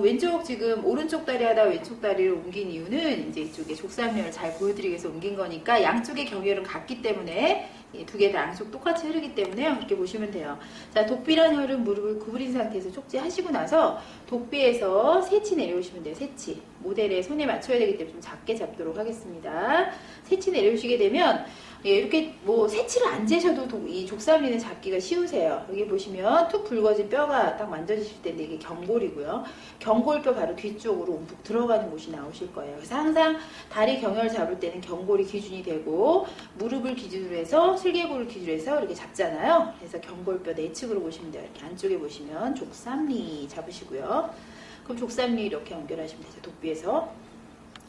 왼쪽 지금 오른쪽 다리 하다 왼쪽 다리를 옮긴 이유는 이제 이쪽에 족삼혈을 잘 보여드리기 위해서 옮긴 거니까 양쪽의 경혈은 같기 때문에 2개 다 양쪽 똑같이 흐르기 때문에요. 이렇게 보시면 돼요. 자, 독비란 혈은 무릎을 구부린 상태에서 쪽지하시고 나서 독비에서 3치 내려오시면 돼요. 3치. 모델에 손에 맞춰야 되기 때문에 좀 작게 잡도록 하겠습니다. 3치 내려오시게 되면 이렇게 뭐 3치를 안 재셔도 이 족삼리는 잡기가 쉬우세요. 여기 보시면 툭 붉어진 뼈가 딱 만져지실 텐데 이게 경골이고요. 경골뼈 바로 뒤쪽으로 움푹 들어가는 곳이 나오실 거예요. 그래서 항상 다리 경혈 잡을 때는 경골이 기준이 되고 무릎을 기준으로 해서 슬개골을 기준으로 해서 이렇게 잡잖아요. 그래서 경골뼈 내측으로 보시면 돼요. 이렇게 안쪽에 보시면 족삼리 잡으시고요. 그럼 족삼리 이렇게 연결하시면 되죠. 독비에서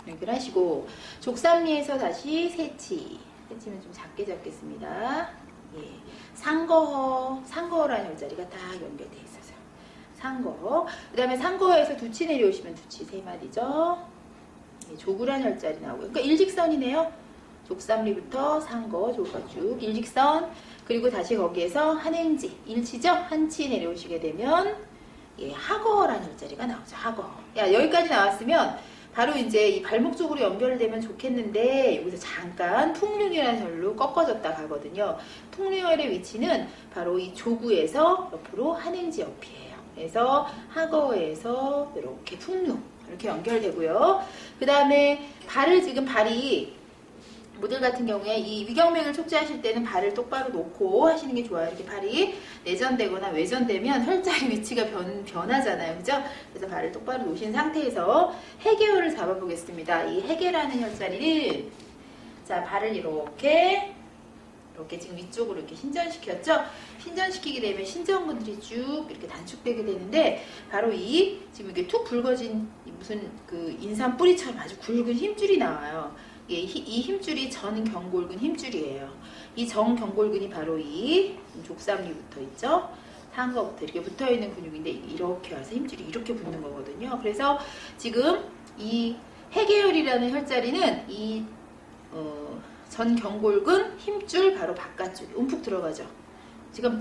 연결하시고 족삼리에서 다시 3치. 치면 좀 작게 잡겠습니다. 상거라는 혈자리가 딱 연결되어 있어서요. 상거. 그 다음에 상거에서 2치 내려오시면 2치 3마디죠. 조구란 혈자리 나오고요. 그러니까 일직선이네요. 족삼리부터 상거, 조가 쭉 일직선. 그리고 다시 거기에서 한행지, 1치죠? 1치 내려오시게 되면 하거라는 혈자리가 나오죠. 하거. 여기까지 나왔으면 바로 이제 이 발목 쪽으로 연결되면 좋겠는데 여기서 잠깐 풍류혈이라는 혈로 꺾어졌다 가거든요. 풍류혈의 위치는 바로 이 조구에서 옆으로 한행지 옆이에요. 그래서 하거에서 이렇게 풍류 이렇게 연결되고요. 그 다음에 발이 모델 같은 경우에 이 위경맥을 촉지하실 때는 발을 똑바로 놓고 하시는 게 좋아요. 이렇게 발이 내전되거나 외전되면 혈자리 위치가 변하잖아요. 그죠? 그래서 발을 똑바로 놓으신 상태에서 해계혈을 잡아보겠습니다. 이 해계라는 혈자리를 자, 발을 이렇게 지금 위쪽으로 이렇게 신전시켰죠? 신전시키게 되면 신전근들이 쭉 이렇게 단축되게 되는데 바로 이 지금 이게 툭 붉어진 무슨 그 인삼 뿌리처럼 아주 굵은 힘줄이 나와요. 이 힘줄이 전경골근 힘줄이에요. 이 전경골근이 바로 이 족삼리부터 있죠. 상거부터 이렇게 붙어있는 근육인데 이렇게 와서 힘줄이 이렇게 붙는 거거든요. 그래서 지금 이 해계혈이라는 혈자리는 이 전경골근 힘줄 바로 바깥쪽에 움푹 들어가죠. 지금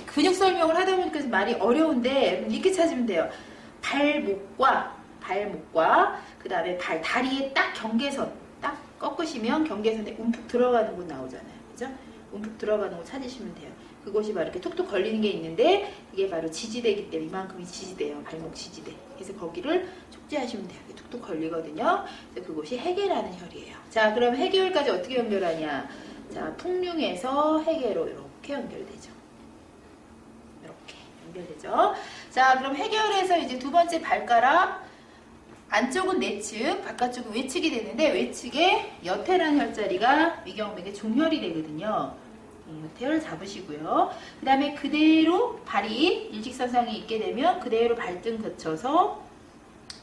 근육 설명을 하다 보니까 말이 어려운데 이렇게 찾으면 돼요. 발목과 그 다음에 다리의 딱 경계선 딱 꺾으시면 경계선에 움푹 들어가는 곳 나오잖아요. 그죠? 움푹 들어가는 곳 찾으시면 돼요. 그곳이 바로 이렇게 툭툭 걸리는 게 있는데 이게 바로 지지대이기 때문에 이만큼이 지지대예요. 발목 지지대. 그래서 거기를 촉지하시면 돼요. 툭툭 걸리거든요. 그래서 그곳이 해계라는 혈이에요. 자, 그럼 해계혈까지 어떻게 연결하냐? 자, 풍룡에서 해계로 이렇게 연결되죠. 이렇게 연결되죠. 자, 그럼 해계혈에서 이제 두 번째 발가락 안쪽은 내측, 바깥쪽은 외측이 되는데 외측에 여태라는 혈자리가 위경맥의 종혈이 되거든요. 여태를 잡으시고요. 그 다음에 그대로 발이 일직선상에 있게 되면 그대로 발등 거쳐서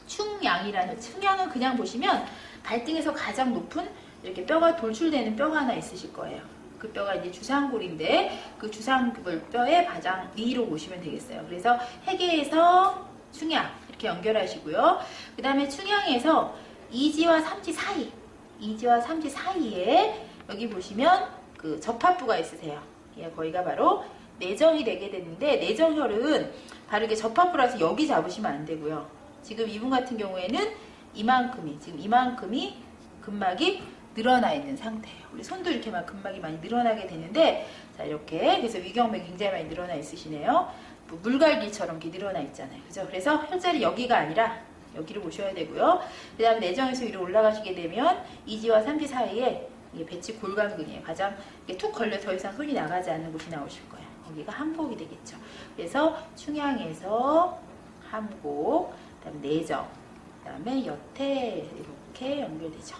충양은 그냥 보시면 발등에서 가장 높은 이렇게 뼈가 돌출되는 뼈가 하나 있으실 거예요. 그 뼈가 이제 주상골인데 그 주상골뼈의 가장 위로 보시면 되겠어요. 그래서 해계에서 충양 이렇게 연결하시고요. 그 다음에 충양에서 2지와 3지 사이에 여기 보시면 그 접합부가 있으세요. 예, 거기가 바로 내정이 되게 되는데 내정혈은 바로 이게 접합부라서 여기 잡으시면 안 되고요. 지금 이분 같은 경우에는 이만큼이 근막이 늘어나 있는 상태예요. 우리 손도 이렇게 막 근막이 많이 늘어나게 되는데 자 이렇게 그래서 위경맥 굉장히 많이 늘어나 있으시네요. 뭐 물갈기처럼 이렇게 늘어나 있잖아요. 그죠? 그래서 혈자리 여기가 아니라 여기를 보셔야 되고요. 그 다음에 내정에서 위로 올라가시게 되면 2지와 3지 사이에 이게 배치 골반근이에요. 가장 툭 걸려 더 이상 손이 나가지 않는 곳이 나오실 거예요. 거기가 함곡이 되겠죠. 그래서 충양에서 함곡, 그다음에 내정, 그다음에 여태 이렇게 연결되죠.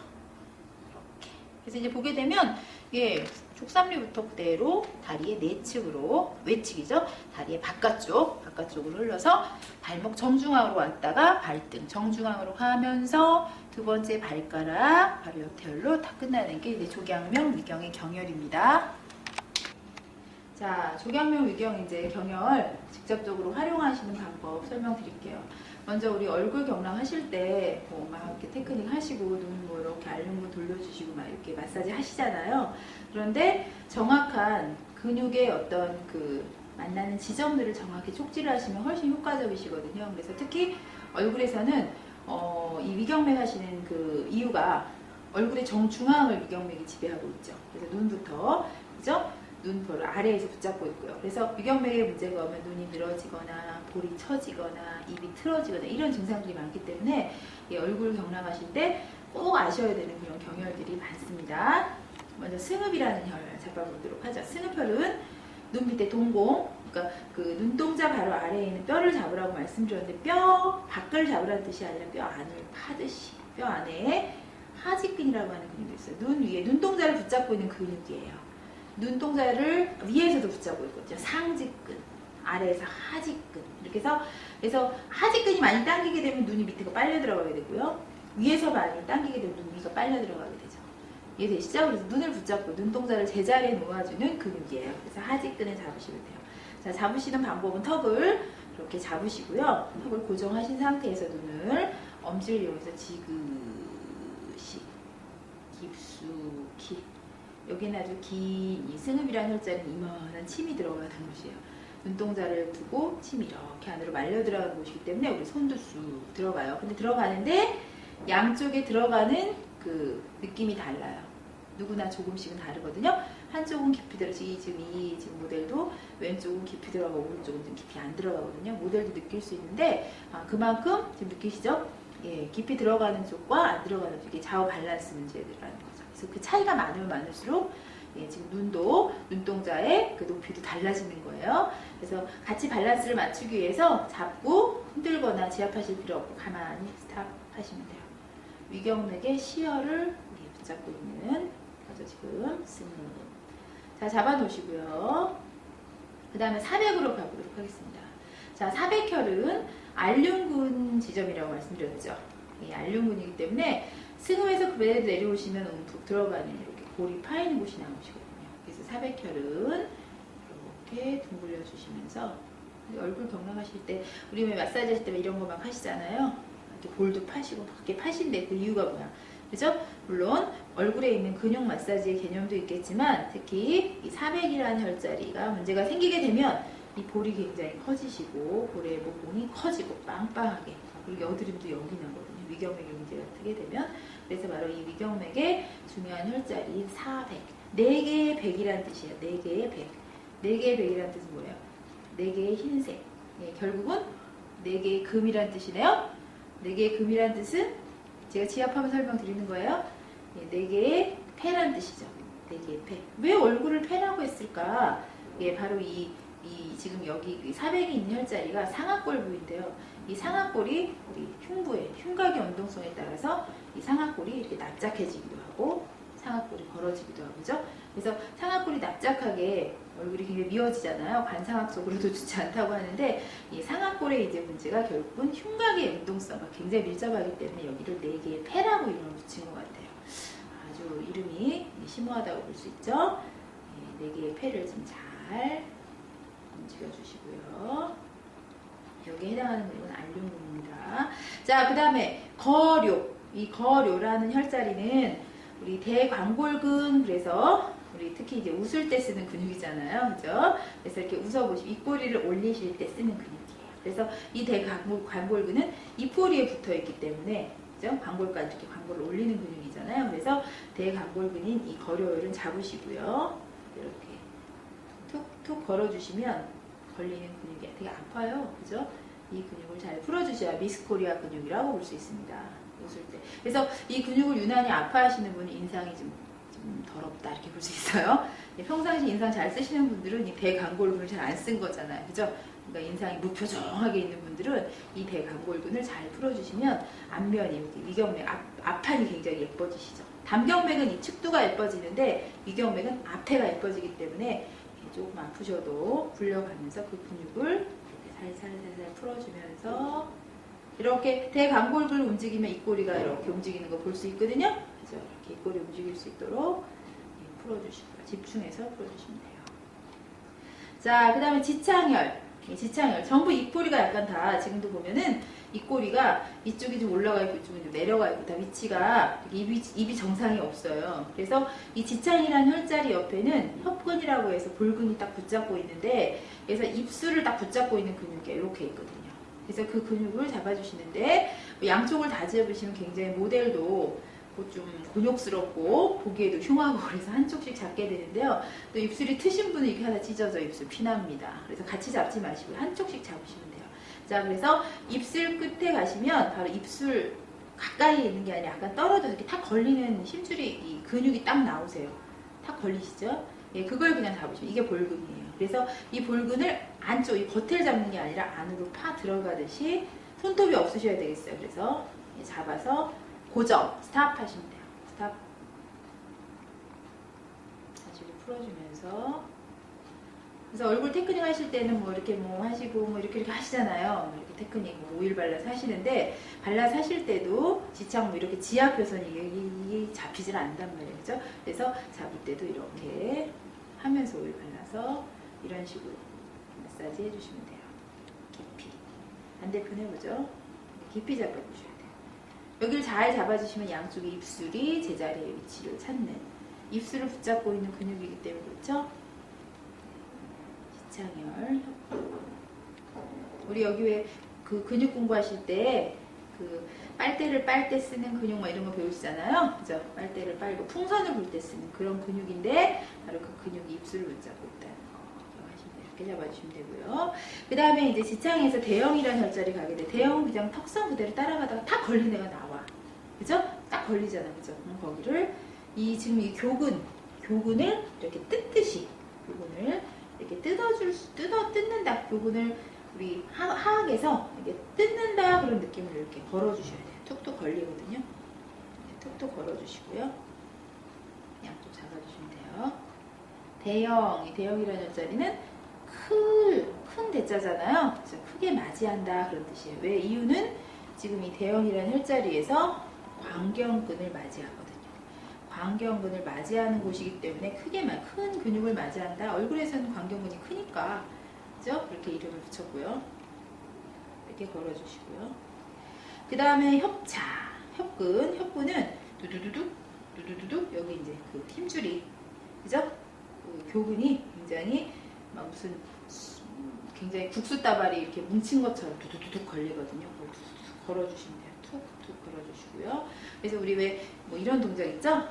이렇게. 그래서 이제 보게 되면 예, 족삼리부터 그대로 다리의 내측으로 외측이죠. 다리의 바깥쪽으로 흘러서 발목 정중앙으로 왔다가 발등 정중앙으로 가면서 두 번째 발가락 바로 여태혈로 다 끝나는 게 이제 조경명 위경의 경혈입니다. 자, 조경명 위경 이제 경혈 직접적으로 활용하시는 방법 설명드릴게요. 먼저 우리 얼굴 경락 하실 때 뭐 막 이렇게 테크닉 하시고 눈 뭐 이렇게 앓는 돌려주시고 막 이렇게 마사지 하시잖아요. 그런데 정확한 근육의 어떤 그 만나는 지점들을 정확히 촉지를 하시면 훨씬 효과적이시거든요. 그래서 특히 얼굴에서는 이 위경맥 하시는 그 이유가 얼굴의 정중앙을 위경맥이 지배하고 있죠. 그래서 눈부터 그죠? 눈볼 아래에서 붙잡고 있고요. 그래서 위경맥에 문제가 오면 눈이 늘어지거나 볼이 처지거나 입이 틀어지거나 이런 증상들이 많기 때문에 이 얼굴 경락하실 때 꼭 아셔야 되는 그런 경혈들이 많습니다. 먼저 승흡이라는 혈 잡아보도록 하죠. 승흡혈은 눈 밑에 동공, 그러니까 그 눈동자 바로 아래에 있는 뼈를 잡으라고 말씀드렸는데 뼈 밖을 잡으라는 뜻이 아니라 뼈 안을 파듯이 뼈 안에 하직근이라고 하는 근육이 있어요. 눈 위에 눈동자를 붙잡고 있는 근육이에요. 눈동자를 위에서도 붙잡고 있거든요. 상직근, 아래에서 하직근. 이렇게 해서 그래서 하직근이 많이 당기게 되면 눈이 밑에가 빨려 들어가게 되고요. 위에서 많이 당기게 되면 눈 위가 빨려 들어가게 되죠. 이해되시죠? 그래서 눈을 붙잡고 눈동자를 제자리에 놓아주는 근육이에요. 그래서 하직근을 잡으시면 돼요. 자, 잡으시는 방법은 턱을 이렇게 잡으시고요. 턱을 고정하신 상태에서 눈을 엄지를 이용해서 지그시, 깊숙이 여기는 아주 긴 이 승흡이라는 혈자리는 이만한 침이 들어가는 곳이에요. 눈동자를 두고 침이 이렇게 안으로 말려 들어가는 곳이기 때문에 우리 손도 쑥 들어가요. 근데 들어가는데 양쪽에 들어가는 그 느낌이 달라요. 누구나 조금씩은 다르거든요. 한쪽은 깊이 들어서 이 지금 모델도 왼쪽은 깊이 들어가고 오른쪽은 좀 깊이 안 들어가거든요. 모델도 느낄 수 있는데 그만큼 지금 느끼시죠? 예, 깊이 들어가는 쪽과 안 들어가는 쪽이 좌우 밸런스 문제라는 거죠. 그래서 그 차이가 많으면 많을수록 예, 지금 눈동자의 그 높이도 달라지는 거예요. 그래서 같이 밸런스를 맞추기 위해서 잡고 흔들거나 지압하실 필요 없고 가만히 스탑 하시면 돼요. 위경맥의 시혈을 붙잡고 있는 거죠. 지금 승흡. 자, 잡아 놓으시고요. 그 다음에 사백으로 가보도록 하겠습니다. 자, 사백혈은 알륜근 지점이라고 말씀드렸죠. 이 알륜근이기 때문에 승흡에서 그대로 내려오시면 움푹 들어가는 이렇게 골이 파이는 곳이 나오시거든요. 그래서 사백혈은 이렇게 둥글려 주시면서 얼굴 경락하실 때 우리 왜 마사지 하실 때 이런 거 막 하시잖아요. 이렇게 볼도 파시고 그렇게 파신데 그 이유가 뭐야? 그죠? 물론 얼굴에 있는 근육 마사지의 개념도 있겠지만 특히 이 400이라는 혈자리가 문제가 생기게 되면 이 볼이 굉장히 커지시고 볼의 모공이 커지고 빵빵하게 그리고 여드름도 여기 나거든요. 위경맥의 문제가 크게 되면 그래서 바로 이 위경맥의 중요한 혈자리 400 4개의 100이란 뜻이에요. 4개의 100 4개의 100이란 뜻은 뭐예요? 4개의 흰색 예, 결국은 4개의 금이란 뜻이네요. 4개의 금이란 뜻은 제가 지압하면 설명드리는 거예요. 예, 4개의 패란 뜻이죠. 4개의 패. 왜 얼굴을 패라고 했을까? 예, 바로 지금 여기 400이 있는 혈자리가 상악골 부위인데요. 이 상악골이 우리 흉부의 흉곽의 운동성에 따라서 이 상악골이 이렇게 납작해지기도 하고 상악골이 벌어지기도 하고 그죠? 그래서 상악골이 납작하게 얼굴이 굉장히 미어지잖아요. 관상학적으로도 좋지 않다고 하는데 이 상악골의 이제 문제가 결국은 흉곽의 운동성과 굉장히 밀접하기 때문에 여기를 4개의 패라고 이름을 붙인 것 같아요. 아주 이름이 심오하다고 볼 수 있죠. 4개의 패를 좀 잘 움직여주시고요. 여기에 해당하는 근육은 알륜근입니다. 자, 그 다음에 거료. 이 거료라는 혈자리는 우리 대광골근, 그래서 우리 특히 이제 웃을 때 쓰는 근육이잖아요. 그죠? 그래서 이렇게 웃어보시면 입꼬리를 올리실 때 쓰는 근육이에요. 그래서 이 대광골근은 입꼬리에 붙어 있기 때문에, 그죠? 광골까지 이렇게 광골을 올리는 근육이잖아요. 그래서 대광골근인 이 거료를 잡으시고요. 이렇게 툭툭 걸어주시면 걸리는 근육이 되게 아파요. 그죠? 이 근육을 잘 풀어주셔야 미스코리아 근육이라고 볼 수 있습니다. 웃을 때. 그래서 이 근육을 유난히 아파하시는 분은 인상이 좀 더럽다 이렇게 볼 수 있어요. 평상시 인상 잘 쓰시는 분들은 이 대광골근을 잘 안 쓴 거잖아요. 그죠? 그러니까 인상이 무표정하게 있는 분들은 이 대광골근을 잘 풀어주시면 앞면이 위경맥 앞판이 굉장히 예뻐지시죠. 담경맥은 이 측두가 예뻐지는데 위경맥은 앞에가 예뻐지기 때문에 조금 아프셔도 굴려가면서 그 근육을 이렇게 살살살살 풀어주면서 이렇게 대광골근을 움직이면 입꼬리가 이렇게 움직이는 거 볼 수 있거든요. 그래서 이렇게 입꼬리 움직일 수 있도록 풀어주시고요. 집중해서 풀어주시면 돼요. 자, 그 다음에 지창혈. 지창혈. 전부 입꼬리가 약간 다 지금도 보면은 입꼬리가 이쪽이 좀 올라가 있고 이쪽이 좀 내려가 있고 다 위치가 입이 정상이 없어요. 그래서 이 지창이라는 혈자리 옆에는 협근이라고 해서 볼근이 딱 붙잡고 있는데 그래서 입술을 딱 붙잡고 있는 근육이 이렇게 있거든요. 그래서 그 근육을 잡아주시는데 양쪽을 다 잡으시면 굉장히 모델도 좀 곤욕스럽고 보기에도 흉하고 그래서 한쪽씩 잡게 되는데요. 또 입술이 트신 분은 이렇게 하나 찢어져 입술 피납니다. 그래서 같이 잡지 마시고 한쪽씩 잡으시면 돼요. 자, 그래서 입술 끝에 가시면 바로 입술 가까이 있는 게 아니라 약간 떨어져 이렇게 탁 걸리는 힘줄이 이 근육이 딱 나오세요. 탁 걸리시죠? 예, 그걸 그냥 잡으시면 이게 볼근이에요. 그래서 이 볼근을 안쪽 이 겉을 잡는 게 아니라 안으로 파 들어가듯이 손톱이 없으셔야 되겠어요. 그래서 잡아서 고정, 스탑 하시면 돼요. 스탑. 다시 풀어주면서. 그래서 얼굴 테크닉 하실 때는 뭐 이렇게 뭐 하시고 뭐 이렇게 하시잖아요. 이렇게 테크닉 뭐 오일 발라서 하시는데 발라서 하실 때도 지창 뭐 이렇게 지압해서는 이게 잡히질 않는단 말이에요. 그죠? 그래서 잡을 때도 이렇게 하면서 오일 발라서 이런 식으로 마사지 해주시면 돼요. 깊이. 반대편 해보죠. 깊이 잡아주셔야 돼요. 여기를 잘 잡아주시면 양쪽의 입술이 제자리의 위치를 찾는 입술을 붙잡고 있는 근육이기 때문에 그렇죠? 지창혈. 우리 여기 왜 그 근육 공부하실 때 그 빨대를 빨 때 쓰는 근육 막 이런 거 배우시잖아요. 그죠? 빨대를 빨고 풍선을 불 때 쓰는 그런 근육인데 바로 그 근육이 입술을 붙잡고 있다는 거. 이렇게 잡아주시면 되고요. 그 다음에 이제 지창에서 대형이라는 혈자리 가게 돼. 대형 그냥 턱선 그대로 따라가다가 탁 걸린 애가 나와. 그죠? 딱 걸리잖아. 그죠? 거기를 지금 이 교근을 이렇게 뜯듯이 교근을 이렇게 뜯는다. 교근을 우리 하악에서 이렇게 뜯는다 그런 느낌을 이렇게 걸어주셔야 돼요. 툭툭 걸리거든요. 툭툭 걸어주시고요. 양쪽 잡아주시면 돼요. 이 대형이라는 혈자리는 큰 대자잖아요. 그래서 크게 맞이한다 그런 뜻이에요. 왜? 이유는 지금 이 대형이라는 혈자리에서 광경근을 맞이하거든요. 광경근을 맞이하는 곳이기 때문에 큰 근육을 맞이한다. 얼굴에서는 광경근이 크니까 그죠? 그렇게 이름을 붙였고요. 이렇게 걸어주시고요. 그 다음에 협차, 협근은 두두두둑, 두두두둑, 여기 이제 그 힘줄이, 그죠? 그 교근이 굉장히 막 무슨 굉장히 국수 따발이 이렇게 뭉친 것처럼 두두두둑 걸리거든요. 두두둑 걸어주시면 돼요. 툭툭 걸어주시고요. 그래서 우리 왜 뭐 이런 동작 있죠?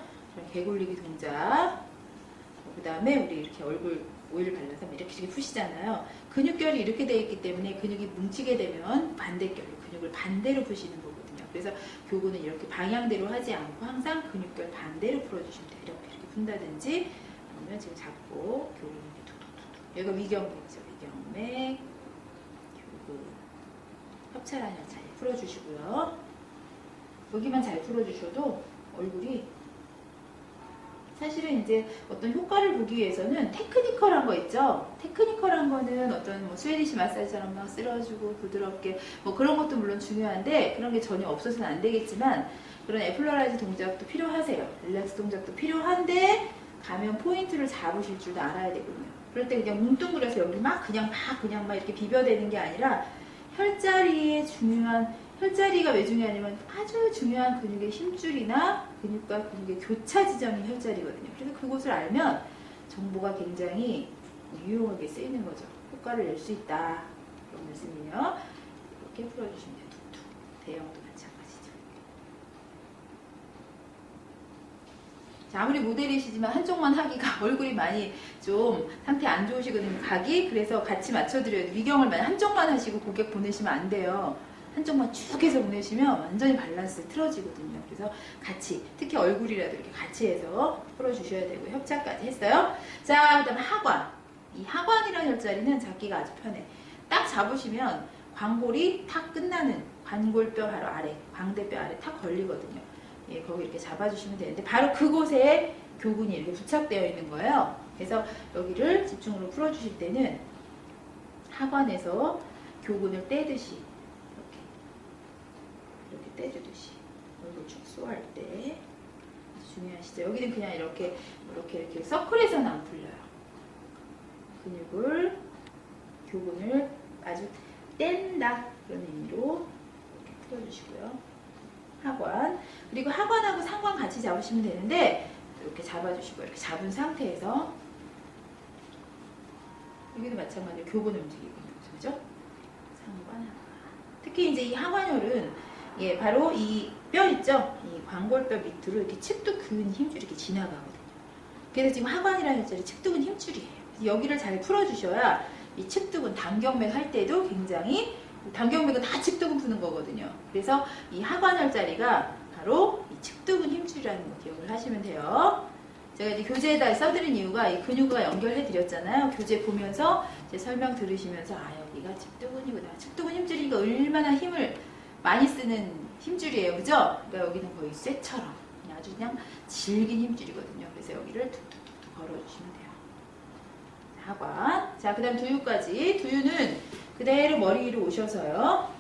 개굴리기 동작. 그 다음에 우리 이렇게 얼굴 오일 발라서 이렇게 푸시잖아요. 근육결이 이렇게 되어 있기 때문에 근육이 뭉치게 되면 반대결로 근육을 반대로 푸시는 거거든요. 그래서 교근은 이렇게 방향대로 하지 않고 항상 근육결 반대로 풀어주시면 돼요. 이렇게 푼다든지 아니면 지금 잡고 교근 이렇게 툭툭툭툭. 여기가 위경맥이죠. 위경맥, 교근, 협차라는 잘 풀어주시고요. 여기만 잘 풀어주셔도 얼굴이 사실은 이제 어떤 효과를 보기 위해서는 테크니컬한 거 있죠. 테크니컬한 거는 어떤 뭐 스웨디시 마사지처럼 막 쓸어주고 부드럽게 뭐 그런 것도 물론 중요한데 그런 게 전혀 없어서는 안 되겠지만 그런 애플러라이즈 동작도 필요하세요. 릴렉스 동작도 필요한데 가면 포인트를 잡으실 줄도 알아야 되거든요. 그럴 때 그냥 뭉뚱그려서 여기 그냥 막 이렇게 비벼대는 게 아니라 혈자리의 혈자리가 왜 중요하냐면 아주 중요한 근육의 힘줄이나 근육과 근육의 교차 지점이 혈자리거든요. 그래서 그곳을 알면 정보가 굉장히 유용하게 쓰이는 거죠. 효과를 낼 수 있다. 그런 말씀이에요. 이렇게 풀어주시면 돼요. 툭툭. 대형도 마찬가지죠. 자, 아무리 모델이시지만 한쪽만 하기가 얼굴이 많이 좀 상태 안 좋으시거든요. 각이. 그래서 같이 맞춰드려요. 위경을 한쪽만 하시고 고객 보내시면 안 돼요. 한쪽만 쭉 해서 보내시면 완전히 밸런스 틀어지거든요. 그래서 같이, 특히 얼굴이라도 이렇게 같이 해서 풀어주셔야 되고, 협차까지 했어요. 자, 그 다음에 하관. 이 하관이라는 혈자리는 잡기가 아주 편해. 딱 잡으시면 광골이 탁 끝나는 관골뼈 바로 아래, 광대뼈 아래 탁 걸리거든요. 예, 거기 이렇게 잡아주시면 되는데, 바로 그곳에 교근이 이렇게 부착되어 있는 거예요. 그래서 여기를 집중으로 풀어주실 때는 하관에서 교근을 떼듯이 이렇게 떼주듯이 얼굴 축소할 때 아주 중요하시죠. 여기는 그냥 이렇게 서클에서는 안 풀려요. 근육을 교근을 아주 뗀다 그런 의미로 이렇게 풀어주시고요. 하관 그리고 하관하고 상관 같이 잡으시면 되는데 이렇게 잡아주시고 이렇게 잡은 상태에서 여기도 마찬가지로 교근을 움직이고 있는 거죠. 그죠? 상관 하관 특히 이제 이 하관혈은 예, 바로 이 뼈 있죠? 이 광골뼈 밑으로 이렇게 측두 근 힘줄이 이렇게 지나가거든요. 그래서 지금 하관이라는 혈자리 측두근 힘줄이에요. 여기를 잘 풀어주셔야 이 측두근 단경맥 할 때도 굉장히 단경맥은 다 측두근 푸는 거거든요. 그래서 이 하관혈자리가 바로 이 측두근 힘줄이라는 거 기억을 하시면 돼요. 제가 이제 교재에다 써드린 이유가 이 근육과 연결해 드렸잖아요. 교재 보면서 제 설명 들으시면서 아 여기가 측두근이구나. 측두근 힘줄이니까 얼마나 힘을 많이 쓰는 힘줄이에요. 그죠? 그러니까 여기는 거의 쇠처럼 아주 그냥 질긴 힘줄이거든요. 그래서 여기를 툭툭툭 걸어주시면 돼요. 하관. 자, 그 다음 두유까지. 두유는 그대로 머리 위로 오셔서요.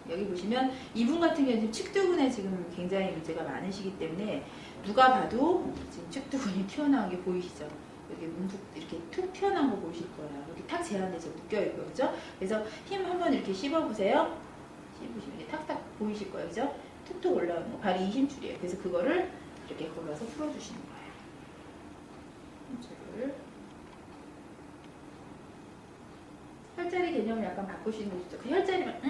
여기 보시면 이분 같은 경우는 측두근에 지금 굉장히 문제가 많으시기 때문에 누가 봐도 지금 측두근이 튀어나온 게 보이시죠? 여기 문득 이렇게 툭 튀어나온 거 보이실 거예요. 여기 탁 제한돼서 묶여있고요. 그죠? 그래서 힘 한번 이렇게 씹어보세요. 씹으시면 이렇게 탁탁 보이실 거예요. 그죠? 툭툭 올라오는 거. 바로 이 힘줄이에요. 그래서 그거를 이렇게 걸어서 풀어주시는 거예요. 힘줄을. 혈자리 개념을 약간 바꾸시는 거죠. 그 혈자리만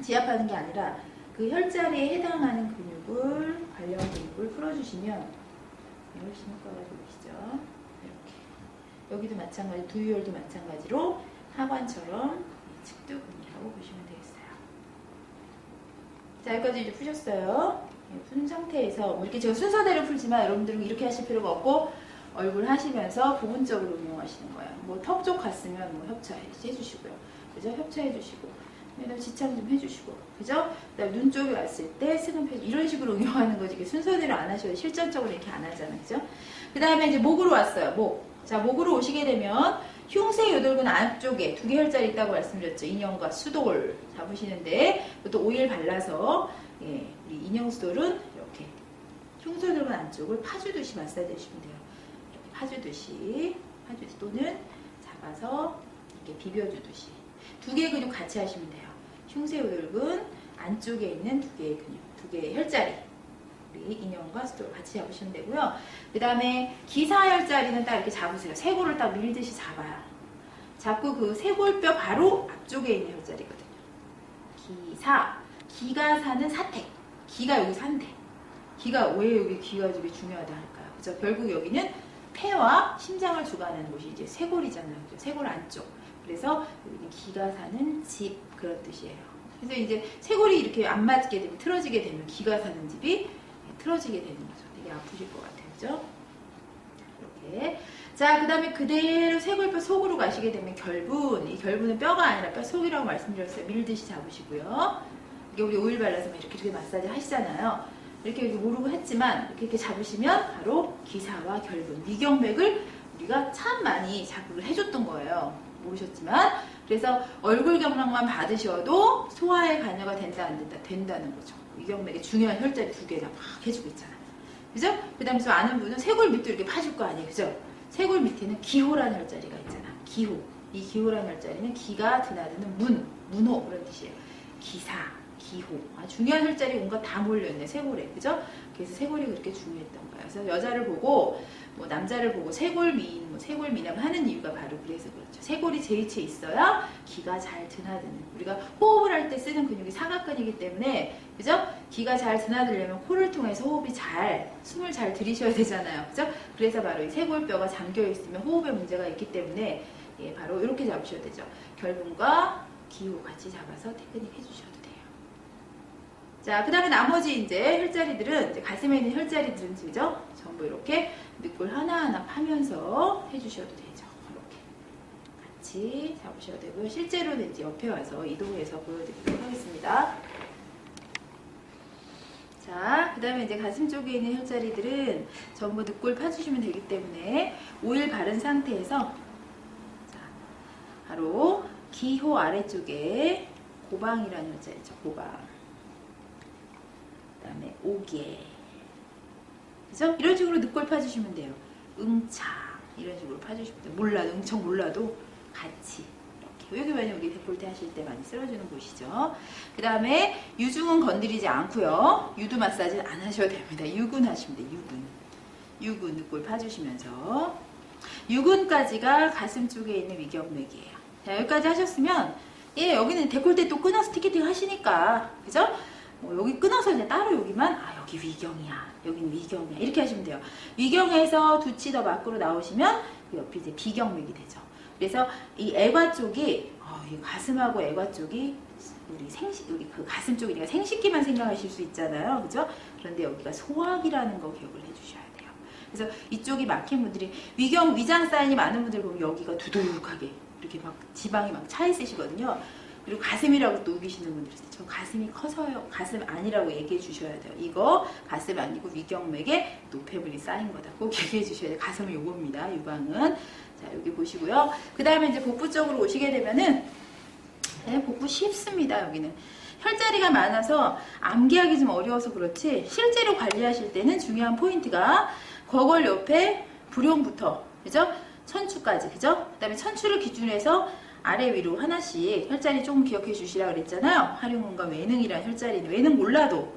지압하는 게 아니라 그 혈자리에 해당하는 근육을, 관련 근육을 풀어주시면 훨씬 효과가 좋으시죠. 이렇게. 여기도 마찬가지, 두유혈도 마찬가지로 하관처럼 측두근이라고 보시면 되겠어요. 자, 여기까지 이제 푸셨어요. 푼 상태에서 뭐 이렇게 제가 순서대로 풀지만 여러분들은 이렇게 하실 필요가 없고 얼굴 하시면서 부분적으로 응용하시는 거예요. 뭐 턱 쪽 갔으면 뭐 협차 해주시고요. 그죠? 협차 해주시고 그다음에 지창 좀 해주시고 그죠? 그다음에 눈 쪽에 왔을 때 스금 해주시고 이런 식으로 응용하는 거지. 순서대로 안 하셔도 실전적으로 이렇게 안 하잖아요. 그죠? 그 다음에 이제 목으로 왔어요. 목. 자, 목으로 오시게 되면 흉쇄 요돌근 안쪽에 두 개 혈자리 있다고 말씀드렸죠. 인형과 수돌 잡으시는데 또 오일 발라서 예, 우리 인형수돌은 이렇게 흉쇄 요돌근 안쪽을 파주듯이 마사지 해주시면 돼요. 이렇게 파주듯이 또는 잡아서 이렇게 비벼주듯이 두 개의 근육 같이 하시면 돼요. 흉쇄우돌근 안쪽에 있는 두 개의 근육, 두 개의 혈자리, 우리 인형과 수돌 같이 잡으시면 되고요. 그 다음에 기사혈자리는 딱 이렇게 잡으세요. 쇄골을 딱 밀듯이 잡아요. 잡고 그 쇄골뼈 바로 앞쪽에 있는 혈자리거든요. 기사, 기가 사는 사택, 기가 여기 산대. 기가 왜 여기 기가 되게 중요하다 할까요? 그죠? 결국 여기는 폐와 심장을 주관하는 곳이 이제 쇄골이잖아요. 그죠? 쇄골 안쪽. 그래서 여기는 기가 사는 집 그런 뜻이에요. 그래서 이제 쇄골이 이렇게 안 맞게 되면 틀어지게 되면 기가 사는 집이 틀어지게 되는 거죠. 되게 아프실 것 같아요. 그죠? 이렇게. 자, 그 다음에 그대로 쇄골뼈 속으로 가시게 되면 결분. 이 결분은 뼈가 아니라 뼈 속이라고 말씀드렸어요. 밀듯이 잡으시고요. 이게 우리 오일 발라서 이렇게 마사지 하시잖아요. 이렇게 모르고 했지만 이렇게 잡으시면 바로 기사와 결분, 위경맥을 우리가 참 많이 자극을 해줬던 거예요. 모르셨지만. 그래서 얼굴 경락만 받으셔도 소화에 관여가 된다 안 된다? 된다는 거죠. 위경맥의 중요한 혈자리 두 개 다 막 해주고 있잖아요. 그죠? 그 다음에 저 아는 분은 쇄골 밑도 이렇게 파줄 거 아니에요. 그죠? 쇄골 밑에는 기호라는 혈자리가 있잖아. 기호. 이 기호라는 혈자리는 기가 드나드는 문호 그런 뜻이에요. 기사, 기호. 중요한 혈자리 온갖 다 몰려있네. 쇄골에. 그죠? 그래서 쇄골이 그렇게 중요했던 거예요. 그래서 여자를 보고 뭐 남자를 보고 쇄골 미인, 뭐 쇄골 미남 하는 이유가 바로 그래서 그렇죠. 쇄골이 제위치에 있어야 기가 잘 드나드는. 우리가 호흡을 할 때 쓰는 근육이 사각근이기 때문에 그죠? 기가 잘 드나들려면 코를 통해서 호흡이 잘, 숨을 잘 들이셔야 되잖아요. 그죠? 그래서 바로 이 쇄골뼈가 잠겨 있으면 호흡에 문제가 있기 때문에 예, 바로 이렇게 잡으셔야 되죠. 결분과 기호 같이 잡아서 테크닉 해주셔도 돼요. 자, 그 다음에 나머지 이제 혈자리들은, 이제 가슴에 있는 혈자리들은 그죠? 전부 이렇게 늑골 하나하나 파면서 해주셔도 되죠. 이렇게 같이 잡으셔도 되고요. 실제로는 이제 옆에 와서 이동해서 보여드리도록 하겠습니다. 자, 그 다음에 이제 가슴 쪽에 있는 혈자리들은 전부 늑골 파주시면 되기 때문에 오일 바른 상태에서 자, 바로 기호 아래쪽에 고방이라는 혈자리죠. 고방. 그 다음에 오개. 그죠? 이런 식으로 늑골 파주시면 돼요. 응창. 이런 식으로 파주시면 돼요. 몰라도, 응청 몰라도 같이. 여기 만약 우리 데콜테 하실 때 많이 쓸어주는 곳이죠. 그 다음에 유중은 건드리지 않고요. 유두 마사지는 안 하셔도 됩니다. 유근 하시면 돼요. 유근 늑골 파주시면서 유근까지가 가슴 쪽에 있는 위경맥이에요. 자, 여기까지 하셨으면 예, 여기는 데콜테 또 끊어서 티켓팅 하시니까 그죠? 여기 끊어서 이제 따로 여기만 여기 위경이야. 여기는 위경이야. 이렇게 하시면 돼요. 위경에서 두 치 더 밖으로 나오시면 그 옆이 이제 비경맥이 되죠. 그래서 이 애과 쪽이 이 가슴하고 애과 쪽이 우리 그 가슴 쪽이니까 생식기만 생각하실 수 있잖아요, 그죠? 그런데 여기가 소화기라는 거 기억을 해주셔야 돼요. 그래서 이쪽이 막힌 분들이 위장 사인이 많은 분들 보면 여기가 두둑하게 이렇게 막 지방이 막 차 있으시거든요. 그리고 가슴이라고 또 우기시는 분들 있어요. 저 가슴이 커서요. 가슴 아니라고 얘기해 주셔야 돼요. 이거 가슴 아니고 위경맥에 노폐물이 쌓인 거다. 꼭 얘기해 주셔야 돼요. 가슴은 요겁니다. 유방은. 자, 여기 보시고요. 그 다음에 이제 복부 쪽으로 오시게 되면은, 네, 복부 쉽습니다. 여기는. 혈자리가 많아서 암기하기 좀 어려워서 그렇지, 실제로 관리하실 때는 중요한 포인트가 거걸 옆에 부룡부터, 그죠? 천추까지, 그죠? 그 다음에 천추를 기준으로 해서 아래 위로 하나씩 혈자리 조금 기억해 주시라 그랬잖아요. 활용문과 외능이란 혈자리는, 외능 몰라도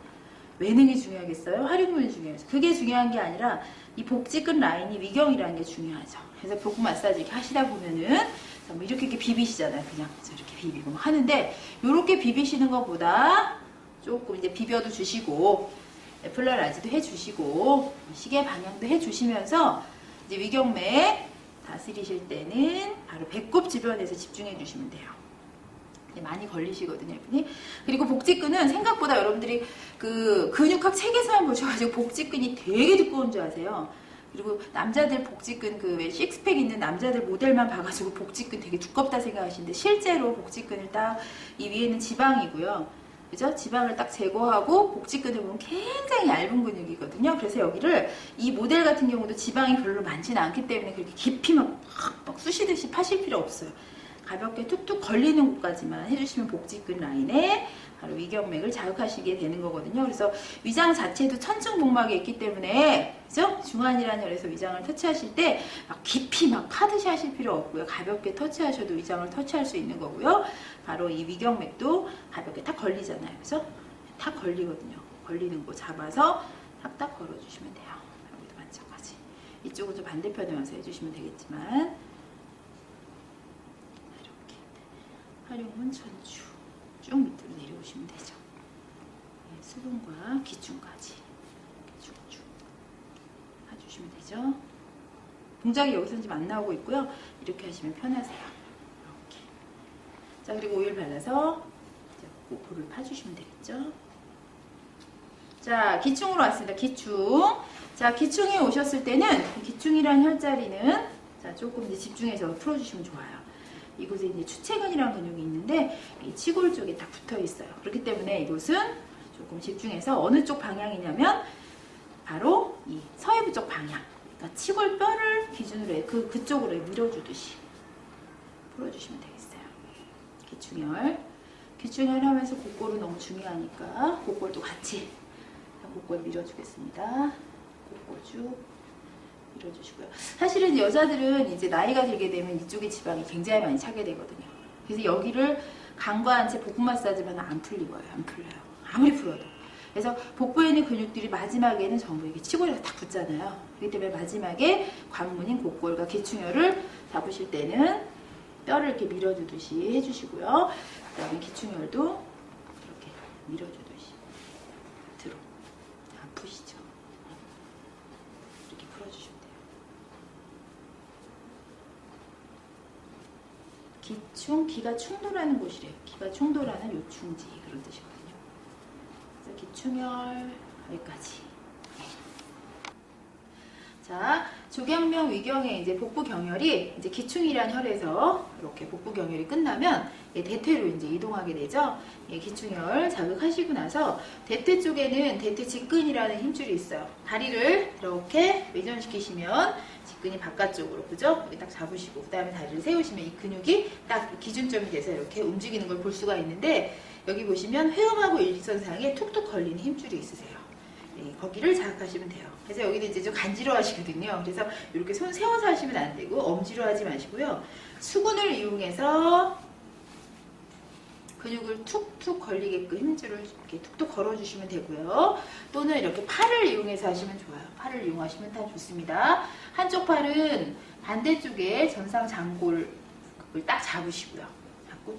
외능이 중요하겠어요? 활용문이 중요해서. 그게 중요한 게 아니라 이 복직근 라인이 위경이라는 게 중요하죠. 그래서 복부 마사지 이렇게 하시다 보면은 뭐 이렇게 비비시잖아요. 그냥 이렇게 비비고 하는데, 이렇게 비비시는 것보다 조금 이제 비벼도 주시고 플러라지도 해주시고 시계 방향도 해주시면서 이제 위경맥 다스리실 때는 바로 배꼽 주변에서 집중해 주시면 돼요. 많이 걸리시거든요, 여러분이. 그리고 복직근은 생각보다 여러분들이 그 근육학 책에서만 보셔가지고 복직근이 되게 두꺼운 줄 아세요. 그리고 남자들 복직근 그 왜 식스팩 있는 남자들 모델만 봐가지고 복직근 되게 두껍다 생각하시는데, 실제로 복직근을 딱 이 위에는 지방이고요. 그죠? 지방을 딱 제거하고 복직근을 보면 굉장히 얇은 근육이거든요. 그래서 여기를 이 모델 같은 경우도 지방이 별로 많지는 않기 때문에 그렇게 깊이 막 쑤시듯이 파실 필요 없어요. 가볍게 툭툭 걸리는 곳까지만 해주시면 복직근 라인에 바로 위경맥을 자극하시게 되는 거거든요. 그래서 위장 자체도 천층복막에 있기 때문에, 그죠? 중환이라는 혈에서 위장을 터치하실 때 막 깊이 막 파듯이 하실 필요 없고요. 가볍게 터치하셔도 위장을 터치할 수 있는 거고요. 바로 이 위경맥도 가볍게 딱 걸리잖아요. 그죠? 탁 걸리거든요. 걸리는 거 잡아서 탁탁 걸어주시면 돼요. 여기도 마찬가지. 이쪽은 좀 반대편에 와서 해주시면 되겠지만, 이렇게 활용은 천추 쭉 밑으로 내려오시면 되죠. 네, 수분과 기충까지 쭉쭉 해주시면 되죠. 동작이 여기서는 지금 안 나오고 있고요. 이렇게 하시면 편하세요. 이렇게. 자, 그리고 오일 발라서 볼을 파주시면 되겠죠. 자, 기충으로 왔습니다. 기충. 자, 기충에 오셨을 때는 기충이라는 혈자리는 자, 조금 이제 집중해서 풀어주시면 좋아요. 이곳에 이제 추체근이라는 근육이 있는데 이 치골 쪽에 딱 붙어 있어요. 그렇기 때문에 이곳은 조금 집중해서 어느 쪽 방향이냐면 바로 이 서해부 쪽 방향. 그러니까 치골뼈를 기준으로 해 그쪽으로 밀어주듯이 풀어주시면 되겠어요. 기충혈. 기충혈 하면서 곡골은 너무 중요하니까 곡골도 같이 곡골 밀어주겠습니다. 곡골 쭉 밀어주시고요. 사실은 여자들은 이제 나이가 들게 되면 이쪽에 지방이 굉장히 많이 차게 되거든요. 그래서 여기를 강과한 채 복부 마사지만 안 풀리고요. 안 풀려요. 아무리 풀어도. 그래서 복부에 있는 근육들이 마지막에는 전부 이게 치골에 딱 붙잖아요. 그렇기 때문에 마지막에 관문인 곡골과 기충혈을 잡으실 때는 뼈를 이렇게 밀어주듯이 해주시고요. 그 다음에 기충혈도 이렇게 밀어주듯이 들어. 아프시죠? 이렇게 풀어주시면 돼요. 기충, 기가 충돌하는 곳이래요. 기가 충돌하는 요충지 그런 뜻이거든요. 그래서 기충혈 여기까지. 자, 조경명 위경의 이제 복부 경혈이 이제 기충이란 혈에서 이렇게 복부 경혈이 끝나면 대퇴로 이제 이동하게 되죠. 기충혈 자극하시고 나서 대퇴 쪽에는 대퇴 직근이라는 힘줄이 있어요. 다리를 이렇게 외전시키시면 직근이 바깥쪽으로, 그죠? 여기 딱 잡으시고 그 다음에 다리를 세우시면 이 근육이 딱 기준점이 돼서 이렇게 움직이는 걸 볼 수가 있는데, 여기 보시면 회음하고 일직선 사이에 툭툭 걸리는 힘줄이 있으세요. 거기를 자극하시면 돼요. 그래서 여기도 이제 좀 간지러워하시거든요. 그래서 이렇게 손 세워서 하시면 안 되고 엄지로 하지 마시고요. 수근을 이용해서 근육을 툭툭 걸리게끔 힘줄을 이렇게 툭툭 걸어주시면 되고요. 또는 이렇게 팔을 이용해서 하시면 좋아요. 팔을 이용하시면 다 좋습니다. 한쪽 팔은 반대쪽에 전상 장골을 딱 잡으시고요. 잡고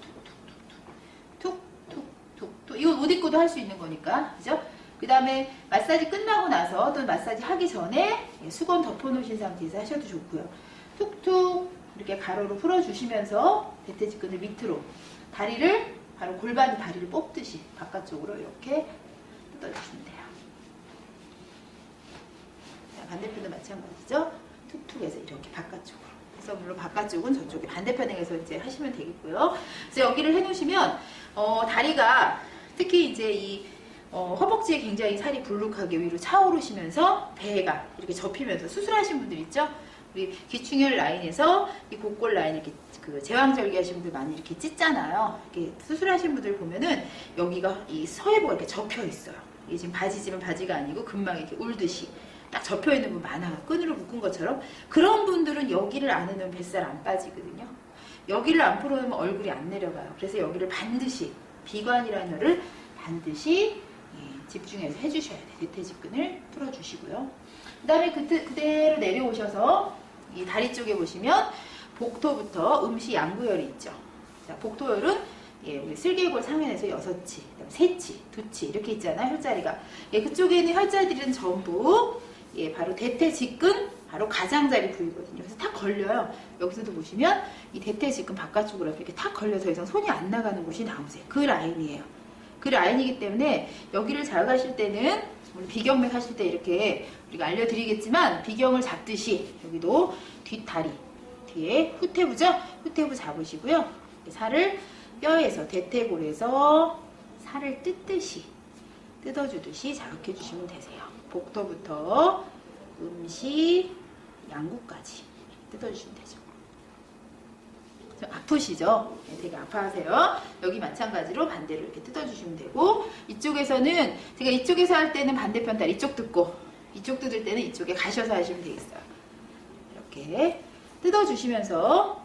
툭툭툭툭툭툭. 이건 옷 입고도 할 수 있는 거니까, 그죠? 그 다음에 마사지 끝나고 나서 또는 마사지 하기 전에 수건 덮어놓으신 상태에서 하셔도 좋고요. 툭툭 이렇게 가로로 풀어주시면서 대퇴직근을 밑으로, 다리를 바로 골반 다리를 뽑듯이 바깥쪽으로 이렇게 뜯어주시면 돼요. 자, 반대편도 마찬가지죠. 툭툭해서 이렇게 바깥쪽으로. 그래서 물론 바깥쪽은 저쪽에 반대편에 가서 이제 하시면 되겠고요. 그래서 여기를 해놓으시면 다리가 특히 이제 이 허벅지에 굉장히 살이 불룩하게 위로 차오르시면서 배가 이렇게 접히면서 수술하신 분들 있죠? 우리 기충혈 라인에서 이 곡골 라인 이렇게 그 제왕절개 하신 분들 많이 이렇게 찢잖아요. 이렇게 수술하신 분들 보면은 여기가 이 서해부가 이렇게 접혀 있어요. 이게 지금 바지지만 바지가 아니고 금방 이렇게 울듯이 딱 접혀 있는 분 많아요. 끈으로 묶은 것처럼. 그런 분들은 여기를 안 해놓으면 뱃살 안 빠지거든요. 여기를 안 풀어놓으면 얼굴이 안 내려가요. 그래서 여기를 반드시 비관이라는 혈을 반드시 집중해서 해주셔야 돼요. 대퇴직근을 풀어주시고요. 그 다음에 그대로 내려오셔서 이 다리 쪽에 보시면 복토부터 음시 양구혈이 있죠. 자, 복토혈은 우리 슬개골 상면에서 6치, 그다음에 3치, 2치 이렇게 있잖아요. 혈자리가. 그쪽에 있는 혈자리들은 전부 바로 대퇴직근, 바로 가장자리 부위거든요. 그래서 탁 걸려요. 여기서도 보시면 이 대퇴직근 바깥쪽으로 이렇게 탁 걸려서 더 이상 손이 안 나가는 곳이 나오세요. 그 라인이에요. 그 라인이기 때문에 여기를 자극하실 때는 우리 비경맥 하실 때 이렇게 우리가 알려드리겠지만 비경을 잡듯이 여기도 뒷다리 뒤에 후퇴부죠? 후퇴부 잡으시고요. 살을 뼈에서 대퇴골에서 살을 뜯듯이 뜯어주듯이 자극해 주시면 되세요. 복토부터 음시 양구까지 뜯어주시면 되죠. 아프시죠? 되게 아파하세요. 여기 마찬가지로 반대로 이렇게 뜯어주시면 되고, 이쪽에서는 제가 이쪽에서 할 때는 반대편 다리 이쪽 뜯고, 이쪽 뜯을 때는 이쪽에 가셔서 하시면 되겠어요. 이렇게 뜯어주시면서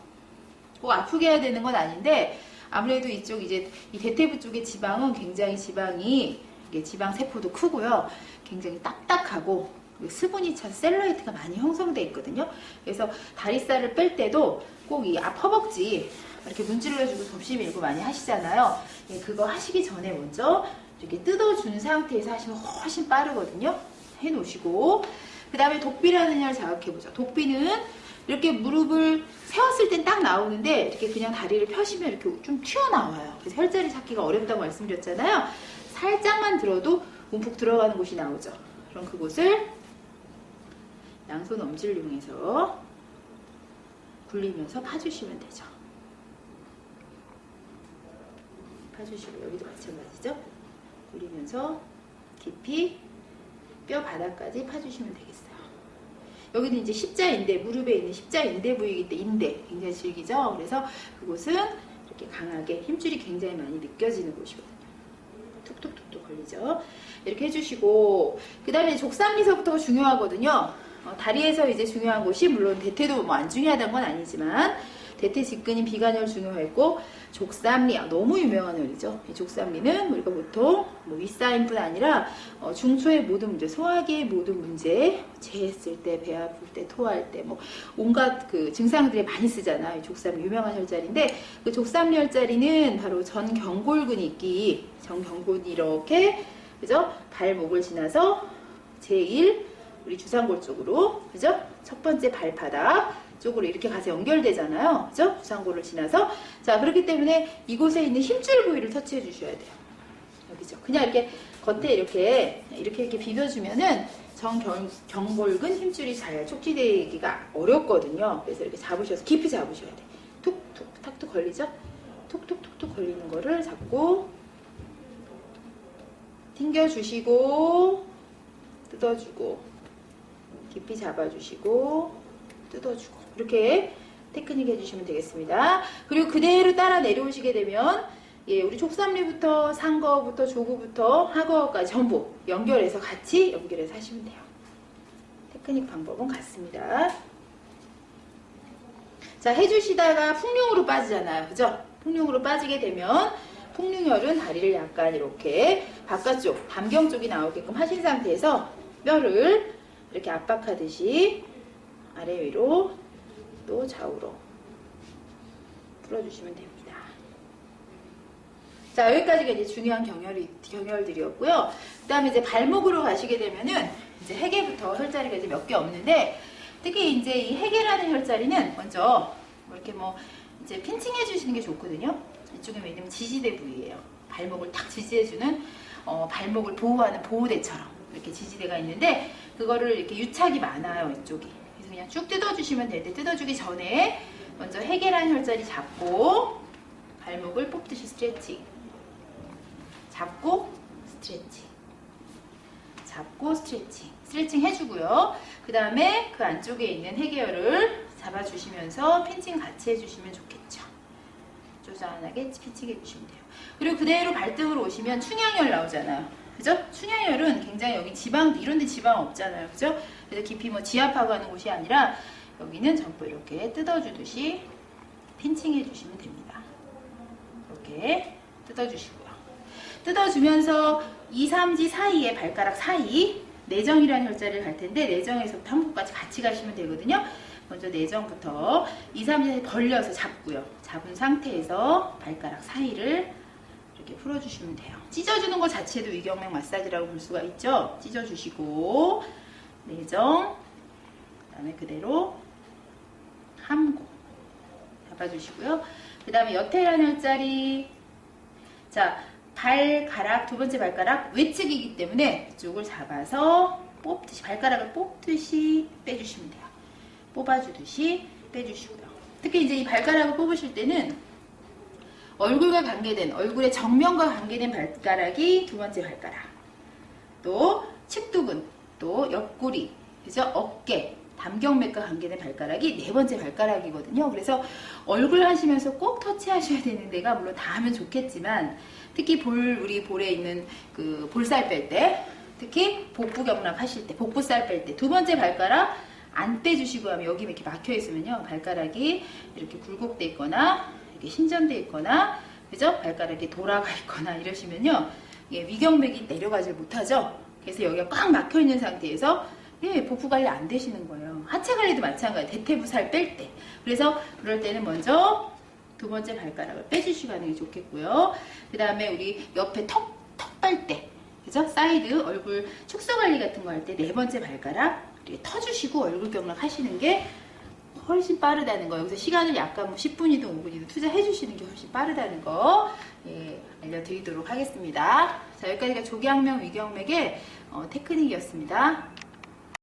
꼭 아프게 해야 되는 건 아닌데, 아무래도 이쪽 이제 이 대퇴부 쪽의 지방은 굉장히 지방이 이게 지방 세포도 크고요. 굉장히 딱딱하고 수분이 차서 셀룰라이트가 많이 형성돼 있거든요. 그래서 다리살을 뺄 때도 꼭 이 앞 허벅지 이렇게 문질러주고 접시 밀고 많이 하시잖아요. 예, 그거 하시기 전에 먼저 이렇게 뜯어준 상태에서 하시면 훨씬 빠르거든요. 해놓으시고, 그 다음에 독비라는 혈 자극해보죠. 독비는 이렇게 무릎을 세웠을 땐 딱 나오는데 이렇게 그냥 다리를 펴시면 이렇게 좀 튀어나와요. 그래서 혈자리 찾기가 어렵다고 말씀드렸잖아요. 살짝만 들어도 움푹 들어가는 곳이 나오죠. 그럼 그곳을 양손 엄지를 이용해서 굴리면서 파주시면 되죠. 파주시고, 여기도 마찬가지죠. 굴리면서 깊이 뼈 바닥까지 파주시면 되겠어요. 여기는 이제 십자인대, 무릎에 있는 십자인대 부위이기 때문에 인대 굉장히 질기죠. 그래서 그곳은 이렇게 강하게 힘줄이 굉장히 많이 느껴지는 곳이거든요. 툭툭툭툭 걸리죠. 이렇게 해주시고, 그 다음에 족삼리서부터가 중요하거든요. 다리에서 이제 중요한 곳이, 물론 대퇴도 뭐 안 중요하다는 건 아니지만 대퇴 직근인 비관혈 중요했고, 족삼리 너무 유명한 혈이죠. 이 족삼리는 우리가 보통 뭐 윗사인뿐 아니라 중초의 모든 문제, 소화기의 모든 문제, 재했을 때, 배 아플 때, 토할 때, 뭐 온갖 그 증상들에 많이 쓰잖아요. 이 족삼리 유명한 혈자리인데, 그 족삼리 혈자리는 바로 전경골근이 있기, 전경골근이 이렇게, 그죠? 발목을 지나서 제1 우리 주상골 쪽으로, 그죠? 첫 번째 발바닥 쪽으로 이렇게 가서 연결되잖아요. 그죠? 주상골을 지나서. 자, 그렇기 때문에 이곳에 있는 힘줄 부위를 터치해 주셔야 돼요. 여기죠. 그냥 이렇게 겉에 이렇게 비벼주면은 정경골근 힘줄이 잘 촉지되기가 어렵거든요. 그래서 이렇게 잡으셔서 깊이 잡으셔야 돼. 툭툭, 탁툭 걸리죠? 툭툭툭툭 걸리는 거를 잡고 튕겨주시고 뜯어주고, 깊이 잡아주시고 뜯어주고, 이렇게 테크닉 해주시면 되겠습니다. 그리고 그대로 따라 내려오시게 되면, 예, 우리 족삼리부터 상거부터 조구부터 하거까지 전부 연결해서 같이 연결해서 하시면 돼요. 테크닉 방법은 같습니다. 자, 해주시다가 풍룡으로 빠지잖아요. 그죠? 풍룡으로 빠지게 되면 풍룡혈은 다리를 약간 이렇게 바깥쪽, 담경 쪽이 나오게끔 하신 상태에서 뼈를 이렇게 압박하듯이 아래 위로 또 좌우로 풀어주시면 됩니다. 자, 여기까지가 이제 중요한 경혈들이었고요. 그 다음에 이제 발목으로 가시게 되면은 이제 해계부터 혈자리가 이제 몇 개 없는데, 특히 이제 이 해계라는 혈자리는 먼저 이렇게 뭐 이제 핀칭해 주시는 게 좋거든요. 이쪽에 왜냐면 지지대 부위예요. 발목을 탁 지지해주는 발목을 보호하는 보호대처럼 이렇게 지지대가 있는데, 그거를 이렇게 유착이 많아요, 이쪽이. 그래서 그냥 쭉 뜯어주시면 되는데, 뜯어주기 전에 먼저 해계란 혈자리 잡고 발목을 뽑듯이 스트레칭, 잡고 스트레칭, 잡고 스트레칭 해주고요. 그 다음에 그 안쪽에 있는 해계혈을 잡아주시면서 핀칭 같이 해주시면 좋겠죠. 조장하게 핀칭 해주시면 돼요. 그리고 그대로 발등으로 오시면 충양혈 나오잖아요. 그죠? 충양혈은 굉장히 여기 지방, 이런 데 지방 없잖아요. 그죠? 그래서 깊이 뭐 지압하고 하는 곳이 아니라 여기는 전부 이렇게 뜯어주듯이 핀칭 해주시면 됩니다. 이렇게 뜯어주시고요. 뜯어주면서 2, 3지 사이에 발가락 사이 내정이라는 혈자리를 갈 텐데, 내정에서부터 한복까지 같이 가시면 되거든요. 먼저 내정부터 2, 3지 벌려서 잡고요. 잡은 상태에서 발가락 사이를 이렇게 풀어주시면 돼요. 찢어주는 것 자체도 위경맥 마사지라고 볼 수가 있죠. 찢어주시고 내정, 그 다음에 그대로 함고 잡아주시고요. 그 다음에 여태라는 혈자리, 자, 발가락, 두 번째 발가락 외측이기 때문에 이쪽을 잡아서 뽑듯이, 발가락을 뽑듯이 빼주시면 돼요. 뽑아주듯이 빼주시고요. 특히 이제 이 발가락을 뽑으실 때는 얼굴과 관계된, 얼굴의 정면과 관계된 발가락이 두 번째 발가락, 또 측두근, 또 옆구리, 그죠? 어깨, 담경맥과 관계된 발가락이 네 번째 발가락이거든요. 그래서 얼굴 하시면서 꼭 터치하셔야 되는 데가 물론 다 하면 좋겠지만 특히 우리 볼에 있는 그 볼살 뺄 때, 특히 복부 경락 하실 때, 복부살 뺄 때 두 번째 발가락 안 빼주시고 하면 여기 이렇게 막혀 있으면요, 발가락이 이렇게 굴곡돼 있거나 이렇게 신전돼 있거나, 그죠? 발가락이 돌아가 있거나 이러시면요, 위경맥이 내려가질 못하죠. 그래서 여기가 꽉 막혀 있는 상태에서 복부 관리 안 되시는 거예요. 하체 관리도 마찬가지. 대퇴부 살 뺄 때. 그래서 그럴 때는 먼저 두 번째 발가락을 빼주시고 하는 게 좋겠고요. 그 다음에 우리 옆에 턱 빨 때, 그죠? 사이드 얼굴 축소 관리 같은 거 할 때 네 번째 발가락 이렇게 터주시고 얼굴 경락 하시는 게 훨씬 빠르다는 거. 여기서 시간을 약간 10분이든 5분이든 투자해 주시는 게 훨씬 빠르다는 거 알려드리도록 하겠습니다. 자, 여기까지가 조경명 위경맥의 테크닉이었습니다.